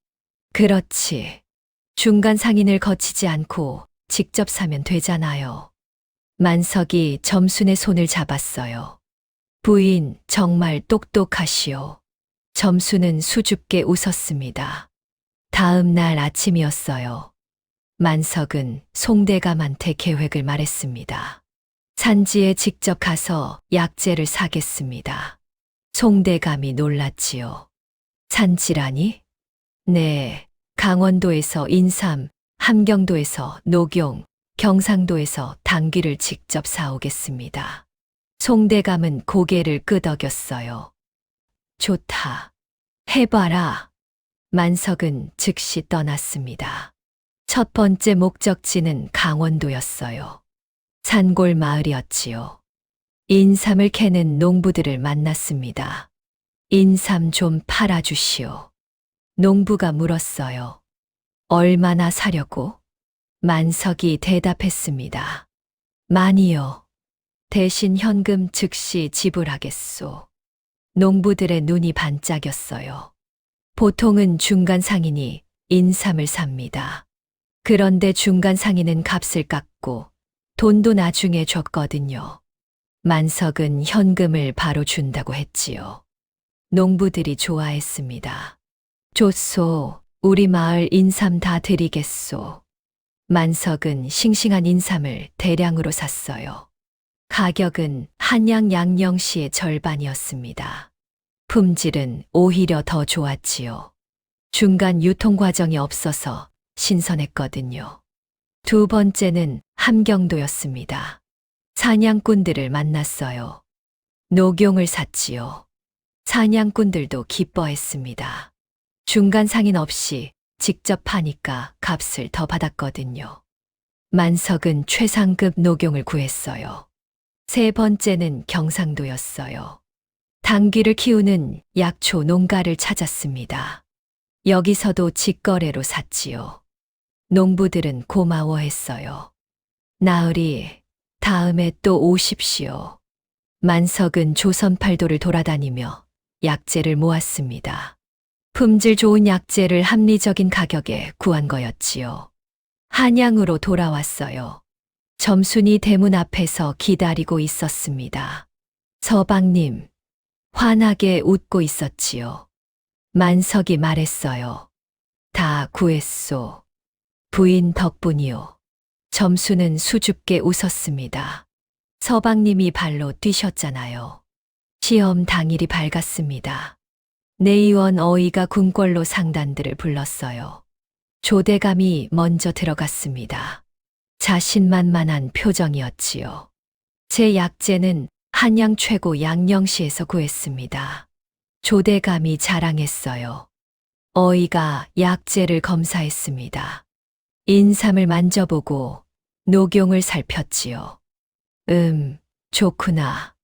그렇지. 중간 상인을 거치지 않고 직접 사면 되잖아요. 만석이 점순의 손을 잡았어요. 부인, 정말 똑똑하시오. 점순은 수줍게 웃었습니다. 다음 날 아침이었어요. 만석은 송대감한테 계획을 말했습니다. 산지에 직접 가서 약재를 사겠습니다. 송대감이 놀랐지요. 산지라니? 네, 강원도에서 인삼, 함경도에서 녹용, 경상도에서 당귀를 직접 사오겠습니다. 송대감은 고개를 끄덕였어요. 좋다. 해봐라. 만석은 즉시 떠났습니다. 첫 번째 목적지는 강원도였어요. 산골 마을이었지요. 인삼을 캐는 농부들을 만났습니다. 인삼 좀 팔아주시오. 농부가 물었어요. 얼마나 사려고? 만석이 대답했습니다. 많이요. 대신 현금 즉시 지불하겠소. 농부들의 눈이 반짝였어요. 보통은 중간 상인이 인삼을 삽니다. 그런데 중간 상인은 값을 깎고 돈도 나중에 줬거든요. 만석은 현금을 바로 준다고 했지요. 농부들이 좋아했습니다. 좋소, 우리 마을 인삼 다 드리겠소. 만석은 싱싱한 인삼을 대량으로 샀어요. 가격은 한양 양령시의 절반이었습니다. 품질은 오히려 더 좋았지요. 중간 유통 과정이 없어서 신선했거든요. 두 번째는 함경도였습니다. 사냥꾼들을 만났어요. 녹용을 샀지요. 사냥꾼들도 기뻐했습니다. 중간 상인 없이 직접 파니까 값을 더 받았거든요. 만석은 최상급 녹용을 구했어요. 세 번째는 경상도였어요. 당귀를 키우는 약초 농가를 찾았습니다. 여기서도 직거래로 샀지요. 농부들은 고마워했어요. 나으리, 다음에 또 오십시오. 만석은 조선팔도를 돌아다니며 약재를 모았습니다. 품질 좋은 약재를 합리적인 가격에 구한 거였지요. 한양으로 돌아왔어요. 점순이 대문 앞에서 기다리고 있었습니다. 서방님, 환하게 웃고 있었지요. 만석이 말했어요. 다 구했소. 부인 덕분이요. 점수는 수줍게 웃었습니다. 서방님이 발로 뛰셨잖아요. 시험 당일이 밝았습니다. 내의원 어이가 궁궐로 상단들을 불렀어요. 조대감이 먼저 들어갔습니다. 자신만만한 표정이었지요. 제 약재는 한양 최고 양령시에서 구했습니다. 조대감이 자랑했어요. 어이가 약재를 검사했습니다. 인삼을 만져보고 녹용을 살폈지요. 좋구나.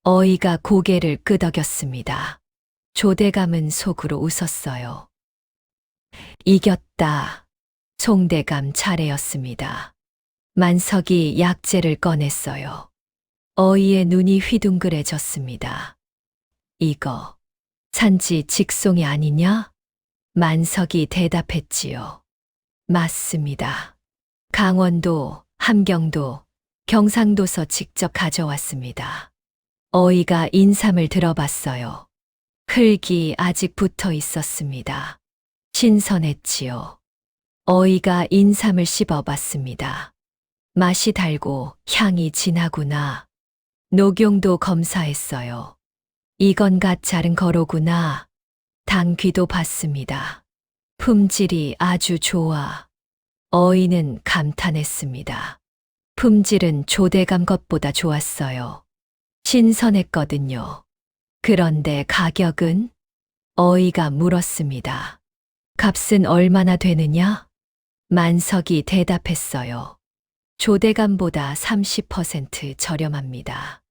어이가 고개를 끄덕였습니다. 조대감은 속으로 웃었어요. 이겼다. 송대감 차례였습니다. 만석이 약재를 꺼냈어요. 어이의 눈이 휘둥그레졌습니다. 이거 산지 직송이 아니냐? 만석이 대답했지요. 맞습니다. 강원도, 함경도, 경상도서 직접 가져왔습니다. 어이가 인삼을 들어봤어요. 흙이 아직 붙어 있었습니다. 신선했지요. 어이가 인삼을 씹어봤습니다. 맛이 달고 향이 진하구나. 녹용도 검사했어요. 이건 가짜른 거로구나. 당귀도 봤습니다. 품질이 아주 좋아. 어이는 감탄했습니다. 품질은 조대감 것보다 좋았어요. 신선했거든요. 그런데 가격은? 어이가 물었습니다. 값은 얼마나 되느냐? 만석이 대답했어요. 조대감보다 30% 저렴합니다.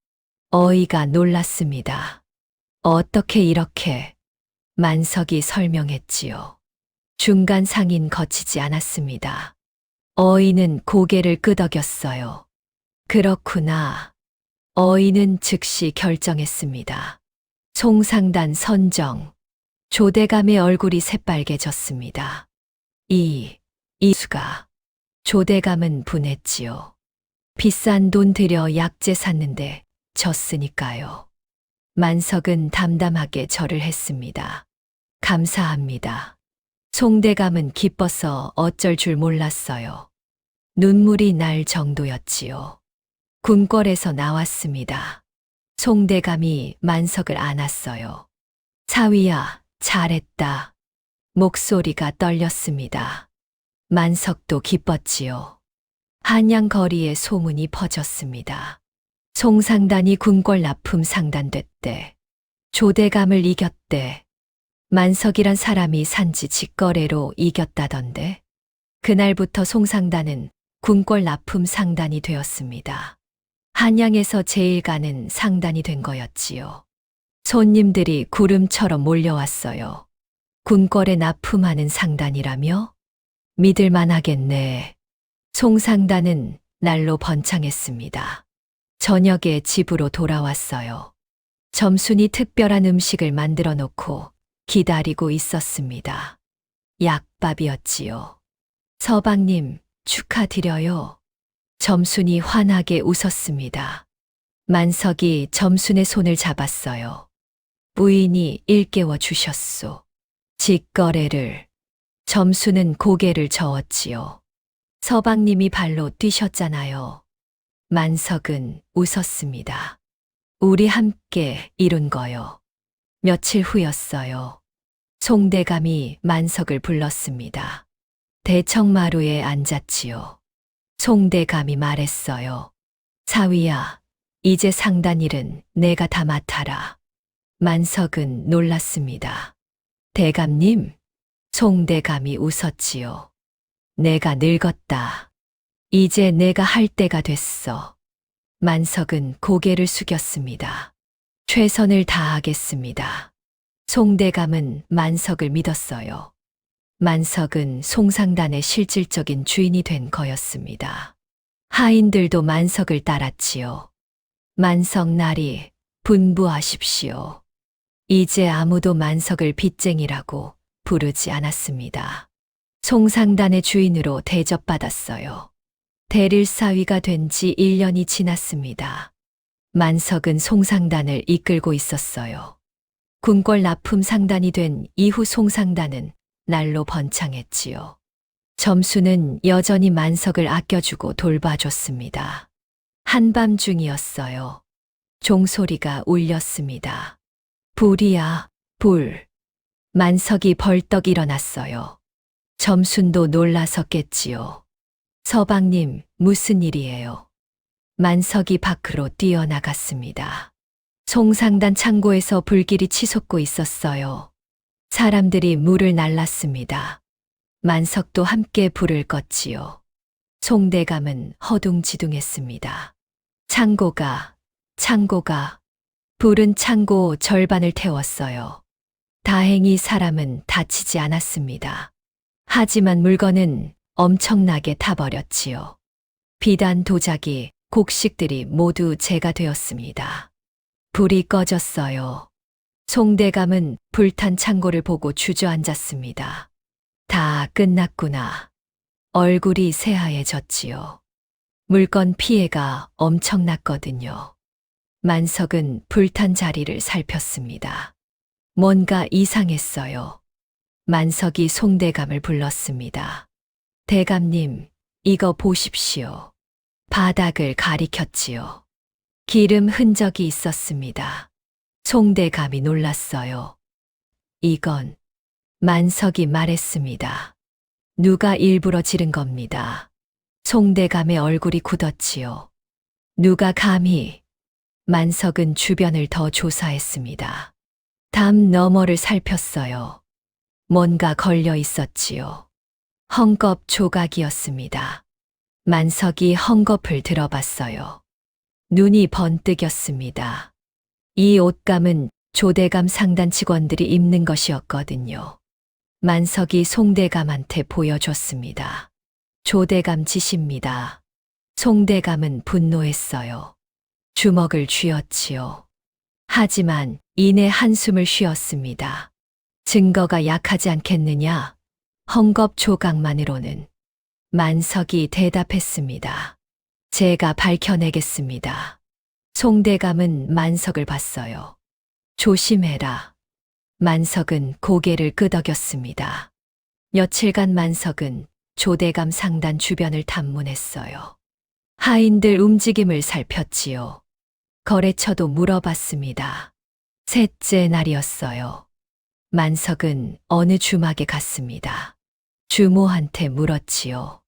어이가 놀랐습니다. 어떻게 이렇게? 만석이 설명했지요. 중간 상인 거치지 않았습니다. 어이는 고개를 끄덕였어요. 그렇구나. 어이는 즉시 결정했습니다. 송상단 선정. 조대감의 얼굴이 새빨개졌습니다. 이수가. 조대감은 분했지요. 비싼 돈 들여 약재 샀는데 졌으니까요. 만석은 담담하게 절을 했습니다. 감사합니다. 송대감은 기뻐서 어쩔 줄 몰랐어요. 눈물이 날 정도였지요. 궁궐에서 나왔습니다. 송대감이 만석을 안았어요. 사위야, 잘했다. 목소리가 떨렸습니다. 만석도 기뻤지요. 한양 거리에 소문이 퍼졌습니다. 송상단이 궁궐 납품 상단됐대. 조대감을 이겼대. 만석이란 사람이 산지 직거래로 이겼다던데. 그날부터 송상단은 궁궐 납품 상단이 되었습니다. 한양에서 제일 가는 상단이 된 거였지요. 손님들이 구름처럼 몰려왔어요. 궁궐에 납품하는 상단이라며? 믿을만 하겠네. 송상단은 날로 번창했습니다. 저녁에 집으로 돌아왔어요. 점순이 특별한 음식을 만들어 놓고 기다리고 있었습니다. 약밥이었지요. 서방님, 축하드려요. 점순이 환하게 웃었습니다. 만석이 점순의 손을 잡았어요. 부인이 일깨워 주셨소. 직거래를. 점순은 고개를 저었지요. 서방님이 발로 뛰셨잖아요. 만석은 웃었습니다. 우리 함께 이룬 거요. 며칠 후였어요. 송대감이 만석을 불렀습니다. 대청마루에 앉았지요. 송대감이 말했어요. 사위야, 이제 상단 일은 내가 다 맡아라. 만석은 놀랐습니다. 대감님, 송대감이 웃었지요. 내가 늙었다. 이제 내가 할 때가 됐어. 만석은 고개를 숙였습니다. 최선을 다하겠습니다. 송대감은 만석을 믿었어요. 만석은 송상단의 실질적인 주인이 된 거였습니다. 하인들도 만석을 따랐지요. 만석 나리, 분부하십시오. 이제 아무도 만석을 빚쟁이라고 부르지 않았습니다. 송상단의 주인으로 대접받았어요. 대릴사위가 된 지 1년이 지났습니다. 만석은 송상단을 이끌고 있었어요. 궁궐 납품 상단이 된 이후 송상단은 날로 번창했지요. 점수는 여전히 만석을 아껴주고 돌봐줬습니다. 한밤중이었어요. 종소리가 울렸습니다. 불이야, 불. 만석이 벌떡 일어났어요. 점순도 놀라섰겠지요. 서방님, 무슨 일이에요? 만석이 밖으로 뛰어나갔습니다. 송상단 창고에서 불길이 치솟고 있었어요. 사람들이 물을 날랐습니다. 만석도 함께 불을 껐지요. 송대감은 허둥지둥했습니다. 창고가, 불은 창고 절반을 태웠어요. 다행히 사람은 다치지 않았습니다. 하지만 물건은 엄청나게 타버렸지요. 비단, 도자기, 곡식들이 모두 재가 되었습니다. 불이 꺼졌어요. 송대감은 불탄 창고를 보고 주저앉았습니다. 다 끝났구나. 얼굴이 새하얘졌지요. 물건 피해가 엄청났거든요. 만석은 불탄 자리를 살폈습니다. 뭔가 이상했어요. 만석이 송대감을 불렀습니다. 대감님, 이거 보십시오. 바닥을 가리켰지요. 기름 흔적이 있었습니다. 송대감이 놀랐어요. 이건 만석이 말했습니다. 누가 일부러 지른 겁니다. 송대감의 얼굴이 굳었지요. 누가 감히? 만석은 주변을 더 조사했습니다. 담 너머를 살폈어요. 뭔가 걸려 있었지요. 헝겊 조각이었습니다. 만석이 헝겊을 들어봤어요. 눈이 번뜩였습니다. 이 옷감은 조대감 상단 직원들이 입는 것이었거든요. 만석이 송대감한테 보여줬습니다. 조대감 짓입니다. 송대감은 분노했어요. 주먹을 쥐었지요. 하지만 이내 한숨을 쉬었습니다. 증거가 약하지 않겠느냐? 헝겊 조각만으로는. 만석이 대답했습니다. 제가 밝혀내겠습니다. 송대감은 만석을 봤어요. 조심해라. 만석은 고개를 끄덕였습니다. 며칠간 만석은 조대감 상단 주변을 탐문했어요. 하인들 움직임을 살폈지요. 거래처도 물어봤습니다. 셋째 날이었어요. 만석은 어느 주막에 갔습니다. 주모한테 물었지요.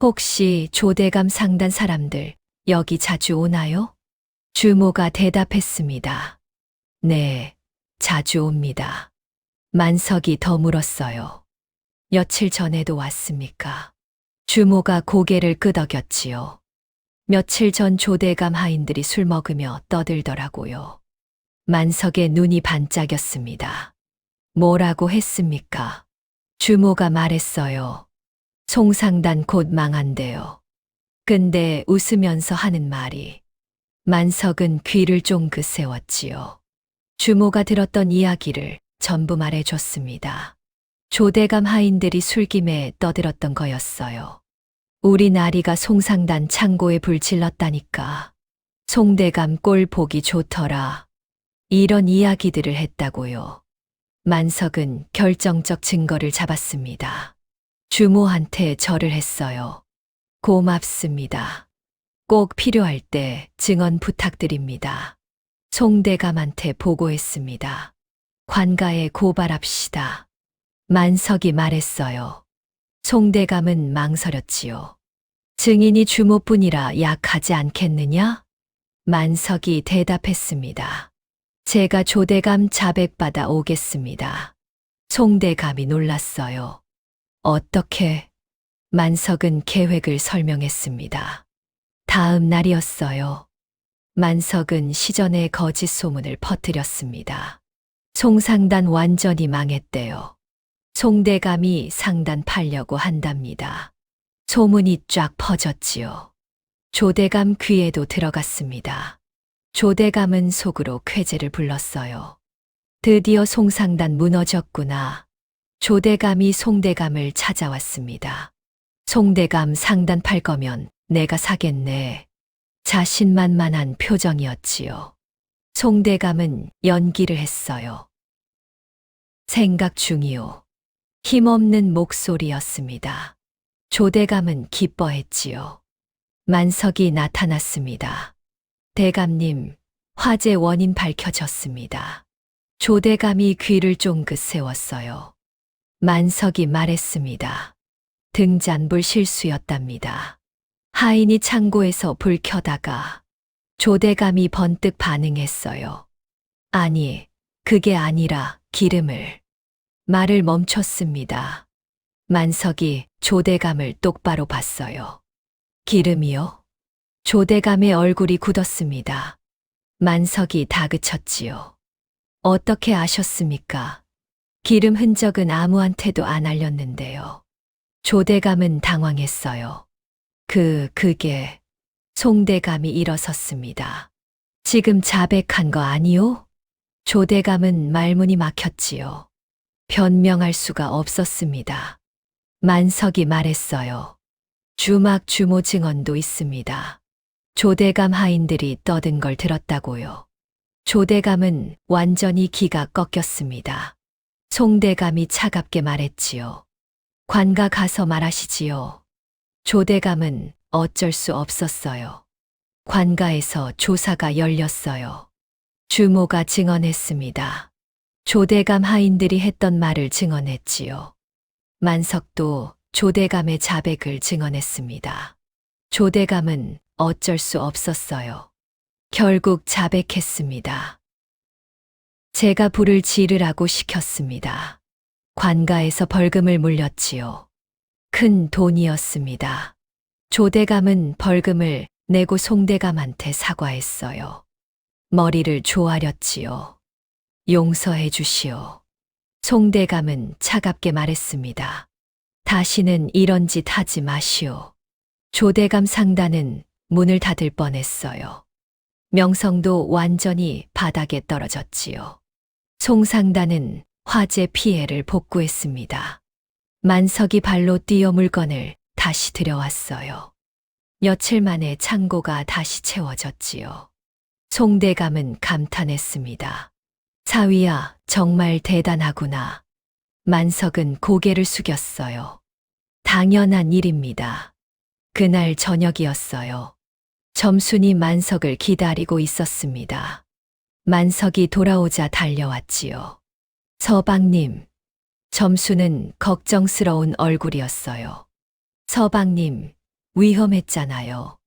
혹시 조대감 상단 사람들 여기 자주 오나요? 주모가 대답했습니다. 네, 자주 옵니다. 만석이 더 물었어요. 며칠 전에도 왔습니까? 주모가 고개를 끄덕였지요. 며칠 전 조대감 하인들이 술 먹으며 떠들더라고요. 만석의 눈이 반짝였습니다. 뭐라고 했습니까? 주모가 말했어요. 송상단 곧 망한대요. 근데 웃으면서 하는 말이. 만석은 귀를 쫑긋 세웠지요. 주모가 들었던 이야기를 전부 말해줬습니다. 조대감 하인들이 술김에 떠들었던 거였어요. 우리 나리가 송상단 창고에 불 질렀다니까. 송대감 꼴 보기 좋더라. 이런 이야기들을 했다고요. 만석은 결정적 증거를 잡았습니다. 주모한테 절을 했어요. 고맙습니다. 꼭 필요할 때 증언 부탁드립니다. 송대감한테 보고했습니다. 관가에 고발합시다. 만석이 말했어요. 송대감은 망설였지요. 증인이 주모뿐이라 약하지 않겠느냐? 만석이 대답했습니다. 제가 조대감 자백받아 오겠습니다. 송대감이 놀랐어요. 어떻게? 만석은 계획을 설명했습니다. 다음 날이었어요. 만석은 시전에 거짓 소문을 퍼뜨렸습니다. 송상단 완전히 망했대요. 송대감이 상단 팔려고 한답니다. 소문이 쫙 퍼졌지요. 조대감 귀에도 들어갔습니다. 조대감은 속으로 쾌재를 불렀어요. 드디어 송상단 무너졌구나. 조대감이 송대감을 찾아왔습니다. 송대감 상단 팔 거면 내가 사겠네. 자신만만한 표정이었지요. 송대감은 연기를 했어요. 생각 중이요. 힘없는 목소리였습니다. 조대감은 기뻐했지요. 만석이 나타났습니다. 대감님, 화재 원인 밝혀졌습니다. 조대감이 귀를 쫑긋 세웠어요. 만석이 말했습니다. 등잔불 실수였답니다. 하인이 창고에서 불 켜다가 조대감이 번뜩 반응했어요. 아니, 그게 아니라 기름을. 말을 멈췄습니다. 만석이 조대감을 똑바로 봤어요. 기름이요? 조대감의 얼굴이 굳었습니다. 만석이 다그쳤지요. 어떻게 아셨습니까? 기름 흔적은 아무한테도 안 알렸는데요. 조대감은 당황했어요. 그게 송대감이 일어섰습니다. 지금 자백한 거 아니요? 조대감은 말문이 막혔지요. 변명할 수가 없었습니다. 만석이 말했어요. 주막 주모 증언도 있습니다. 조대감 하인들이 떠든 걸 들었다고요. 조대감은 완전히 기가 꺾였습니다. 송대감이 차갑게 말했지요. 관가 가서 말하시지요. 조대감은 어쩔 수 없었어요. 관가에서 조사가 열렸어요. 주모가 증언했습니다. 조대감 하인들이 했던 말을 증언했지요. 만석도 조대감의 자백을 증언했습니다. 조대감은 어쩔 수 없었어요. 결국 자백했습니다. 제가 불을 지르라고 시켰습니다. 관가에서 벌금을 물렸지요. 큰 돈이었습니다. 조대감은 벌금을 내고 송대감한테 사과했어요. 머리를 조아렸지요. 용서해 주시오. 송대감은 차갑게 말했습니다. 다시는 이런 짓 하지 마시오. 조대감 상단은 문을 닫을 뻔했어요. 명성도 완전히 바닥에 떨어졌지요. 송상단은 화재 피해를 복구했습니다. 만석이 발로 뛰어 물건을 다시 들여왔어요. 며칠 만에 창고가 다시 채워졌지요. 송대감은 감탄했습니다. 사위야, 정말 대단하구나. 만석은 고개를 숙였어요. 당연한 일입니다. 그날 저녁이었어요. 점순이 만석을 기다리고 있었습니다. 만석이 돌아오자 달려왔지요. 서방님. 점순은 걱정스러운 얼굴이었어요. 서방님, 위험했잖아요.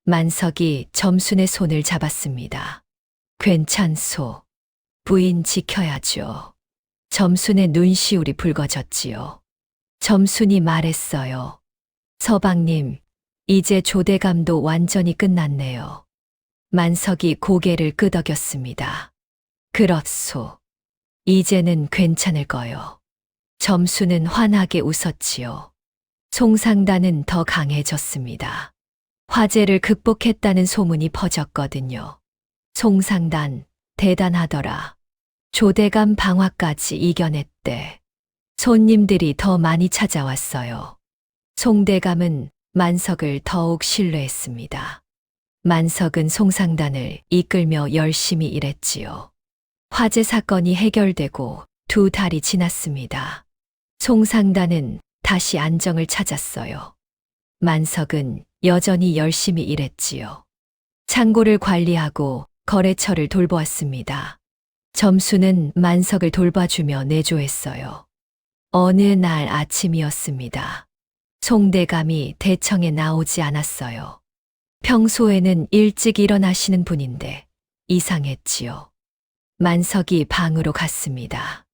만석이 점순의 손을 잡았습니다. 괜찮소. 부인 지켜야죠. 점순의 눈시울이 붉어졌지요. 점순이 말했어요. 서방님, 이제 조대감도 완전히 끝났네요. 만석이 고개를 끄덕였습니다. 그렇소. 이제는 괜찮을 거요. 점수는 환하게 웃었지요. 송상단은 더 강해졌습니다. 화재를 극복했다는 소문이 퍼졌거든요. 송상단, 대단하더라. 조대감 방화까지 이겨냈대. 손님들이 더 많이 찾아왔어요. 송대감은 만석을 더욱 신뢰했습니다. 만석은 송상단을 이끌며 열심히 일했지요. 화재 사건이 해결되고 2달이 지났습니다. 송상단은 다시 안정을 찾았어요. 만석은 여전히 열심히 일했지요. 창고를 관리하고 거래처를 돌보았습니다. 점수는 만석을 돌봐주며 내조했어요. 어느 날 아침이었습니다. 송대감이 대청에 나오지 않았어요. 평소에는 일찍 일어나시는 분인데 이상했지요. 만석이 방으로 갔습니다.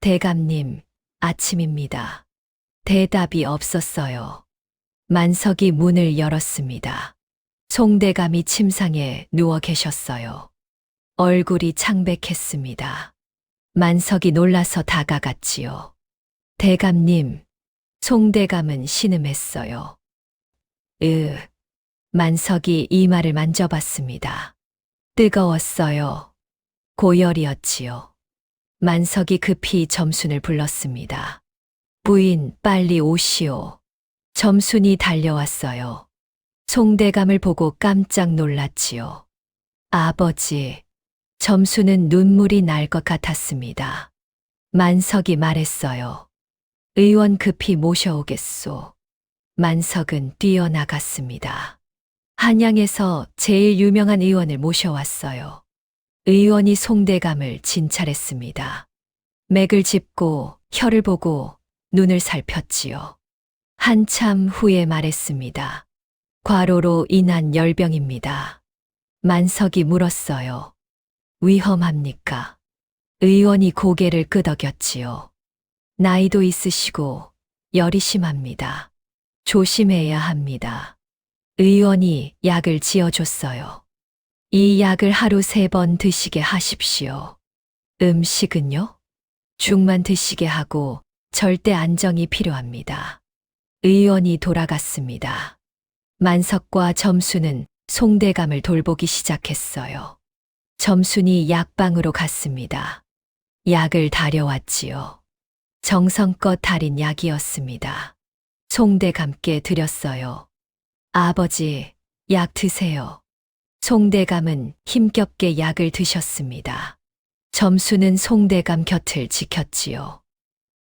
대감님, 아침입니다. 대답이 없었어요. 만석이 문을 열었습니다. 송대감이 침상에 누워 계셨어요. 얼굴이 창백했습니다. 만석이 놀라서 다가갔지요. 대감님, 송대감은 신음했어요. 만석이 이마를 만져봤습니다. 뜨거웠어요. 고열이었지요. 만석이 급히 점순을 불렀습니다. 부인, 빨리 오시오. 점순이 달려왔어요. 송대감을 보고 깜짝 놀랐지요. 아버지, 점순은 눈물이 날 것 같았습니다. 만석이 말했어요. 의원 급히 모셔오겠소. 만석은 뛰어나갔습니다. 한양에서 제일 유명한 의원을 모셔왔어요. 의원이 송대감을 진찰했습니다. 맥을 짚고 혀를 보고 눈을 살폈지요. 한참 후에 말했습니다. 과로로 인한 열병입니다. 만석이 물었어요. 위험합니까? 의원이 고개를 끄덕였지요. 나이도 있으시고 열이 심합니다. 조심해야 합니다. 의원이 약을 지어줬어요. 이 약을 하루 3번 드시게 하십시오. 음식은요? 죽만 드시게 하고 절대 안정이 필요합니다. 의원이 돌아갔습니다. 만석과 점순은 송대감을 돌보기 시작했어요. 점순이 약방으로 갔습니다. 약을 다려왔지요. 정성껏 달인 약이었습니다. 송대감께 드렸어요. 아버지, 약 드세요. 송대감은 힘겹게 약을 드셨습니다. 점순은 송대감 곁을 지켰지요.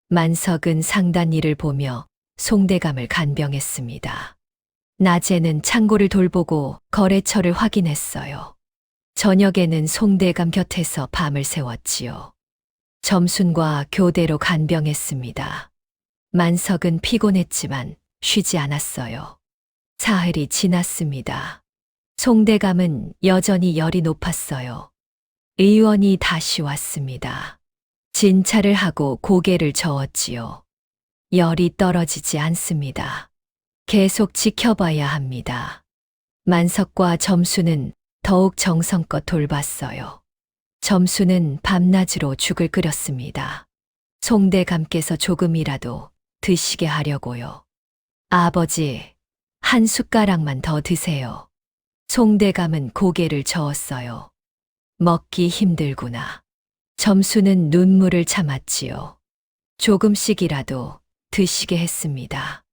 만석은 상단일을 보며 송대감을 간병했습니다. 낮에는 창고를 돌보고 거래처를 확인했어요. 저녁에는 송대감 곁에서 밤을 새웠지요. 점순과 교대로 간병했습니다. 만석은 피곤했지만 쉬지 않았어요. 사흘이 지났습니다. 송대감은 여전히 열이 높았어요. 의원이 다시 왔습니다. 진찰을 하고 고개를 저었지요. 열이 떨어지지 않습니다. 계속 지켜봐야 합니다. 만석과 점순은 더욱 정성껏 돌봤어요. 점순은 밤낮으로 죽을 끓였습니다. 송대감께서 조금이라도 드시게 하려고요. 아버지, 한 숟가락만 더 드세요. 송대감은 고개를 저었어요. 먹기 힘들구나. 점순은 눈물을 참았지요. 조금씩이라도 드시게 했습니다.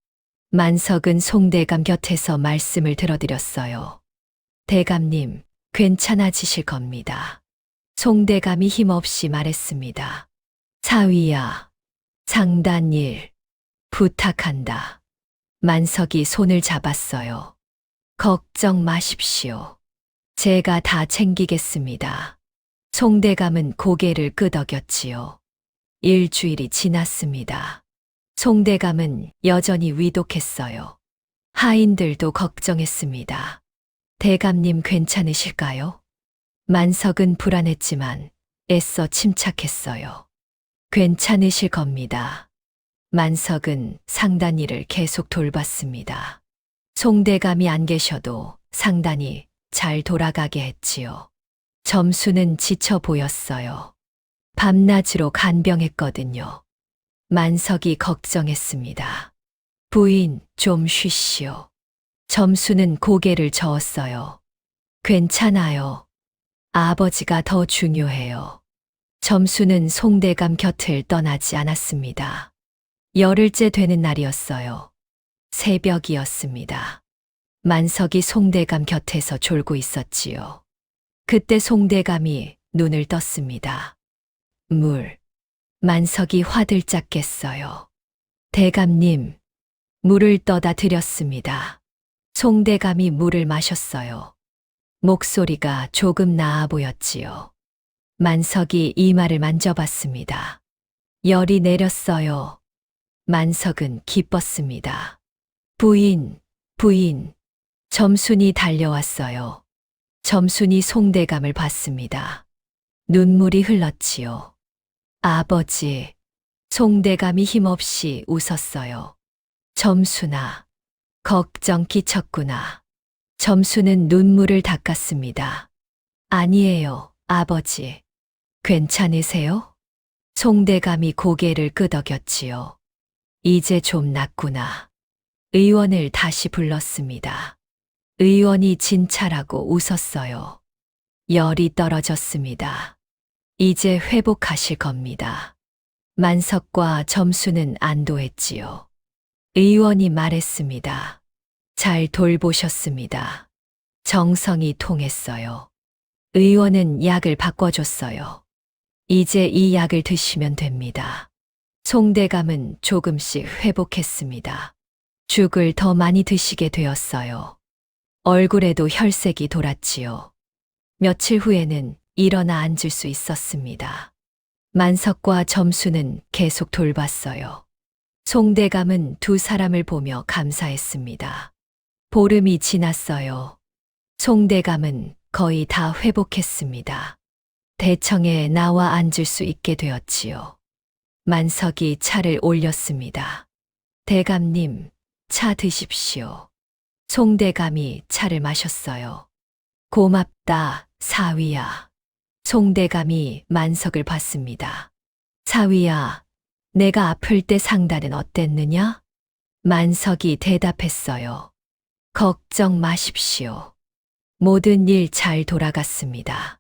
만석은 송대감 곁에서 말씀을 들어드렸어요. 대감님, 괜찮아지실 겁니다. 송대감이 힘없이 말했습니다. 사위야, 상단일, 부탁한다. 만석이 손을 잡았어요. 걱정 마십시오. 제가 다 챙기겠습니다. 송대감은 고개를 끄덕였지요. 일주일이 지났습니다. 송대감은 여전히 위독했어요. 하인들도 걱정했습니다. 대감님 괜찮으실까요? 만석은 불안했지만 애써 침착했어요. 괜찮으실 겁니다. 만석은 상단일을 계속 돌봤습니다. 송대감이 안 계셔도 상단이 잘 돌아가게 했지요. 점수는 지쳐 보였어요. 밤낮으로 간병했거든요. 만석이 걱정했습니다. 부인, 좀 쉬시오. 점수는 고개를 저었어요. 괜찮아요. 아버지가 더 중요해요. 점수는 송대감 곁을 떠나지 않았습니다. 열흘째 되는 날이었어요. 새벽이었습니다. 만석이 송대감 곁에서 졸고 있었지요. 그때 송대감이 눈을 떴습니다. 물. 만석이 화들짝 깼어요. 대감님, 물을 떠다 드렸습니다. 송대감이 물을 마셨어요. 목소리가 조금 나아 보였지요. 만석이 이마를 만져봤습니다. 열이 내렸어요. 만석은 기뻤습니다. 부인. 점순이 달려왔어요. 점순이 송대감을 봤습니다. 눈물이 흘렀지요. 아버지. 송대감이 힘없이 웃었어요. 점순아, 걱정 끼쳤구나. 점순은 눈물을 닦았습니다. 아니에요, 아버지. 괜찮으세요? 송대감이 고개를 끄덕였지요. 이제 좀 낫구나. 의원을 다시 불렀습니다. 의원이 진찰하고 웃었어요. 열이 떨어졌습니다. 이제 회복하실 겁니다. 만석과 점수는 안도했지요. 의원이 말했습니다. 잘 돌보셨습니다. 정성이 통했어요. 의원은 약을 바꿔줬어요. 이제 이 약을 드시면 됩니다. 송대감은 조금씩 회복했습니다. 죽을 더 많이 드시게 되었어요. 얼굴에도 혈색이 돌았지요. 며칠 후에는 일어나 앉을 수 있었습니다. 만석과 점수는 계속 돌봤어요. 송대감은 두 사람을 보며 감사했습니다. 보름이 지났어요. 송대감은 거의 다 회복했습니다. 대청에 나와 앉을 수 있게 되었지요. 만석이 차를 올렸습니다. 대감님, 차 드십시오. 송대감이 차를 마셨어요. 고맙다, 사위야. 송대감이 만석을 봤습니다. 사위야, 내가 아플 때 상달은 어땠느냐? 만석이 대답했어요. 걱정 마십시오. 모든 일 잘 돌아갔습니다.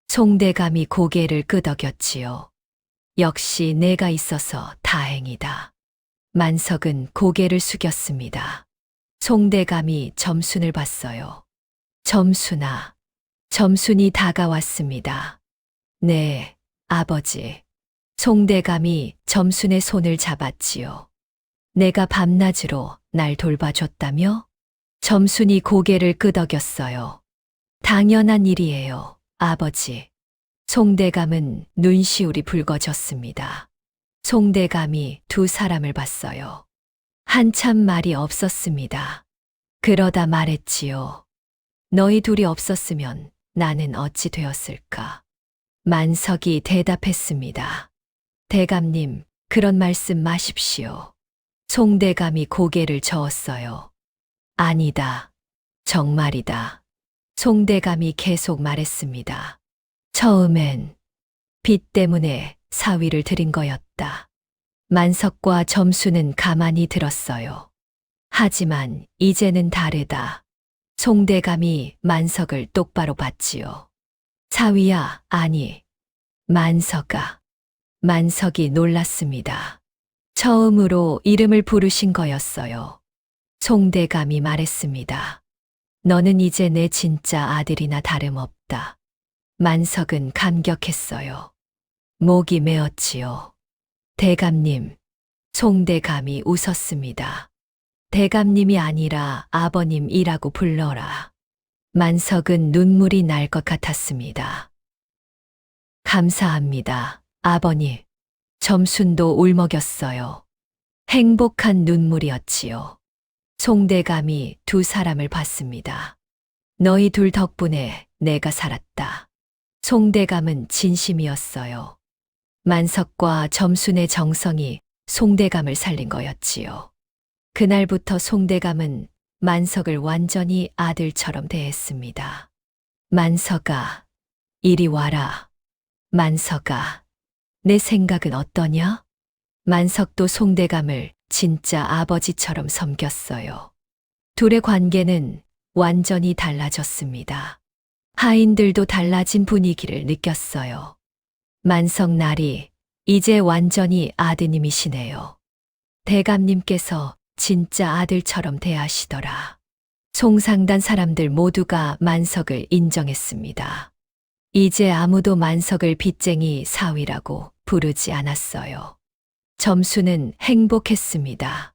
송대감이 고개를 끄덕였지요. 역시 내가 있어서 다행이다. 만석은 고개를 숙였습니다. 송대감이 점순을 봤어요. 점순아. 점순이 다가왔습니다. 네, 아버지. 송대감이 점순의 손을 잡았지요. 내가 밤낮으로 날 돌봐줬다며? 점순이 고개를 끄덕였어요. 당연한 일이에요, 아버지. 송대감은 눈시울이 붉어졌습니다. 송대감이 두 사람을 봤어요. 한참 말이 없었습니다. 그러다 말했지요. 너희 둘이 없었으면 나는 어찌 되었을까? 만석이 대답했습니다. 대감님, 그런 말씀 마십시오. 송대감이 고개를 저었어요. 아니다. 정말이다. 송대감이 계속 말했습니다. 처음엔 빚 때문에 사위를 들인 거였다. 만석과 점수는 가만히 들었어요. 하지만 이제는 다르다. 송대감이 만석을 똑바로 봤지요. 사위야, 아니, 만석아. 만석이 놀랐습니다. 처음으로 이름을 부르신 거였어요. 송대감이 말했습니다. 너는 이제 내 진짜 아들이나 다름없다. 만석은 감격했어요. 목이 메었지요. 대감님, 송대감이 웃었습니다. 대감님이 아니라 아버님이라고 불러라. 만석은 눈물이 날 것 같았습니다. 감사합니다, 아버님. 점순도 울먹였어요. 행복한 눈물이었지요. 송대감이 두 사람을 봤습니다. 너희 둘 덕분에 내가 살았다. 송대감은 진심이었어요. 만석과 점순의 정성이 송대감을 살린 거였지요. 그날부터 송대감은 만석을 완전히 아들처럼 대했습니다. 만석아, 이리 와라. 만석아, 내 생각은 어떠냐? 만석도 송대감을 진짜 아버지처럼 섬겼어요. 둘의 관계는 완전히 달라졌습니다. 하인들도 달라진 분위기를 느꼈어요. 만석 날이 이제 완전히 아드님이시네요. 대감님께서 진짜 아들처럼 대하시더라. 송상단 사람들 모두가 만석을 인정했습니다. 이제 아무도 만석을 빚쟁이 사위라고 부르지 않았어요. 점수는 행복했습니다.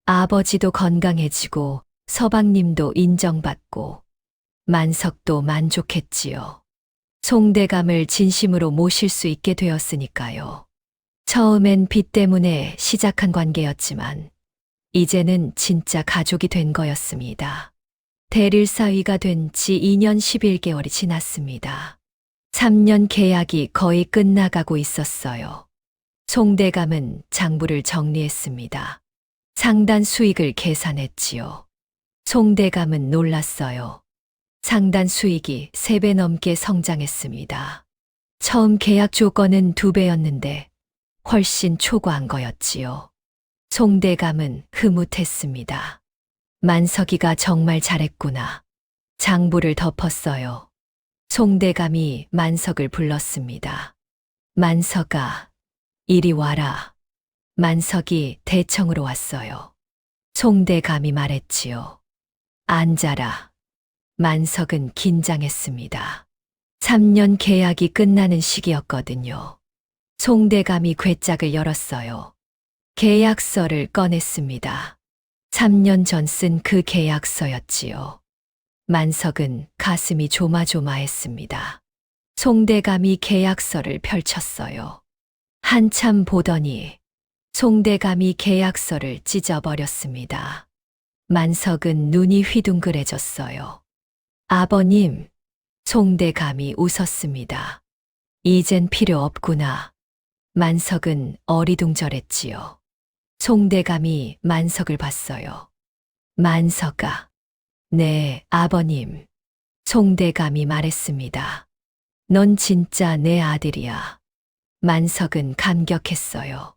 아버지도 건강해지고 서방님도 인정받고 만석도 만족했지요. 송대감을 진심으로 모실 수 있게 되었으니까요. 처음엔 빚 때문에 시작한 관계였지만 이제는 진짜 가족이 된 거였습니다. 대릴사위가 된 지 2년 11개월이 지났습니다. 3년 계약이 거의 끝나가고 있었어요. 송대감은 장부를 정리했습니다. 상단 수익을 계산했지요. 송대감은 놀랐어요. 상단 수익이 3배 넘게 성장했습니다. 처음 계약 조건은 2배였는데 훨씬 초과한 거였지요. 송대감은 흐뭇했습니다. 만석이가 정말 잘했구나. 장부를 덮었어요. 송대감이 만석을 불렀습니다. 만석아, 이리 와라. 만석이 대청으로 왔어요. 송대감이 말했지요. 앉아라. 만석은 긴장했습니다. 3년 계약이 끝나는 시기였거든요. 송대감이 궤짝을 열었어요. 계약서를 꺼냈습니다. 3년 전 쓴 그 계약서였지요. 만석은 가슴이 조마조마했습니다. 송대감이 계약서를 펼쳤어요. 한참 보더니 송대감이 계약서를 찢어버렸습니다. 만석은 눈이 휘둥그레졌어요. 아버님, 송대감이 웃었습니다. 이젠 필요 없구나. 만석은 어리둥절했지요. 송대감이 만석을 봤어요. 만석아. 네, 아버님. 송대감이 말했습니다. 넌 진짜 내 아들이야. 만석은 감격했어요.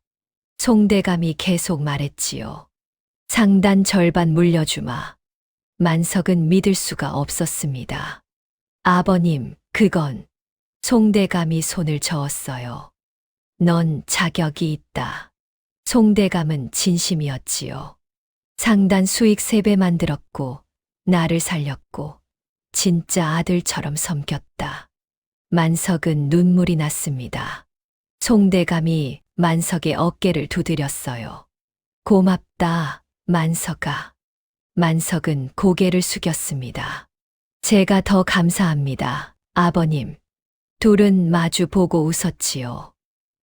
송대감이 계속 말했지요. 상단 절반 물려주마. 만석은 믿을 수가 없었습니다. 아버님, 그건. 송대감이 손을 저었어요. 넌 자격이 있다. 송대감은 진심이었지요. 상단 수익 3배 만들었고, 나를 살렸고, 진짜 아들처럼 섬겼다. 만석은 눈물이 났습니다. 송대감이 만석의 어깨를 두드렸어요. 고맙다, 만석아. 만석은 고개를 숙였습니다. 제가 더 감사합니다, 아버님. 둘은 마주 보고 웃었지요.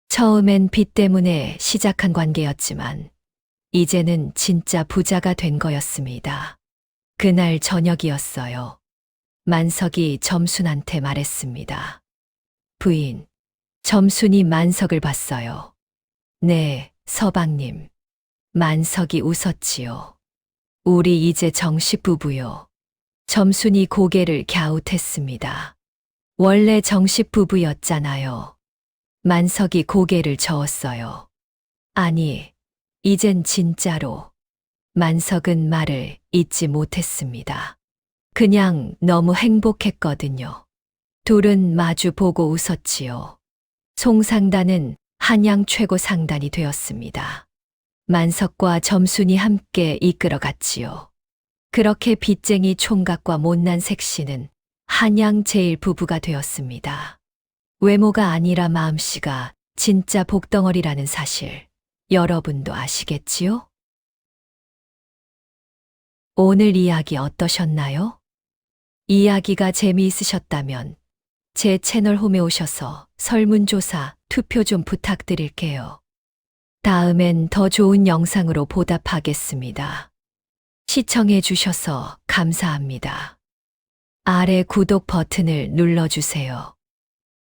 처음엔 빚 때문에 시작한 관계였지만, 이제는 진짜 부자가 된 거였습니다. 그날 저녁이었어요. 만석이 점순한테 말했습니다. 부인, 점순이 만석을 봤어요. 네, 서방님. 만석이 웃었지요. 우리 이제 정식 부부요. 점순이 고개를 갸웃했습니다. 원래 정식 부부였잖아요. 만석이 고개를 저었어요. 아니, 이젠 진짜로. 만석은 말을 잇지 못했습니다. 그냥 너무 행복했거든요. 둘은 마주 보고 웃었지요. 송상단은 한양 최고 상단이 되었습니다. 만석과 점순이 함께 이끌어갔지요. 그렇게 빚쟁이 총각과 못난 색시는 한양 제일 부부가 되었습니다. 외모가 아니라 마음씨가 진짜 복덩어리라는 사실, 여러분도 아시겠지요? 오늘 이야기 어떠셨나요? 이야기가 재미있으셨다면 제 채널 홈에 오셔서 설문조사 투표 좀 부탁드릴게요. 다음엔 더 좋은 영상으로 보답하겠습니다. 시청해 주셔서 감사합니다. 아래 구독 버튼을 눌러주세요.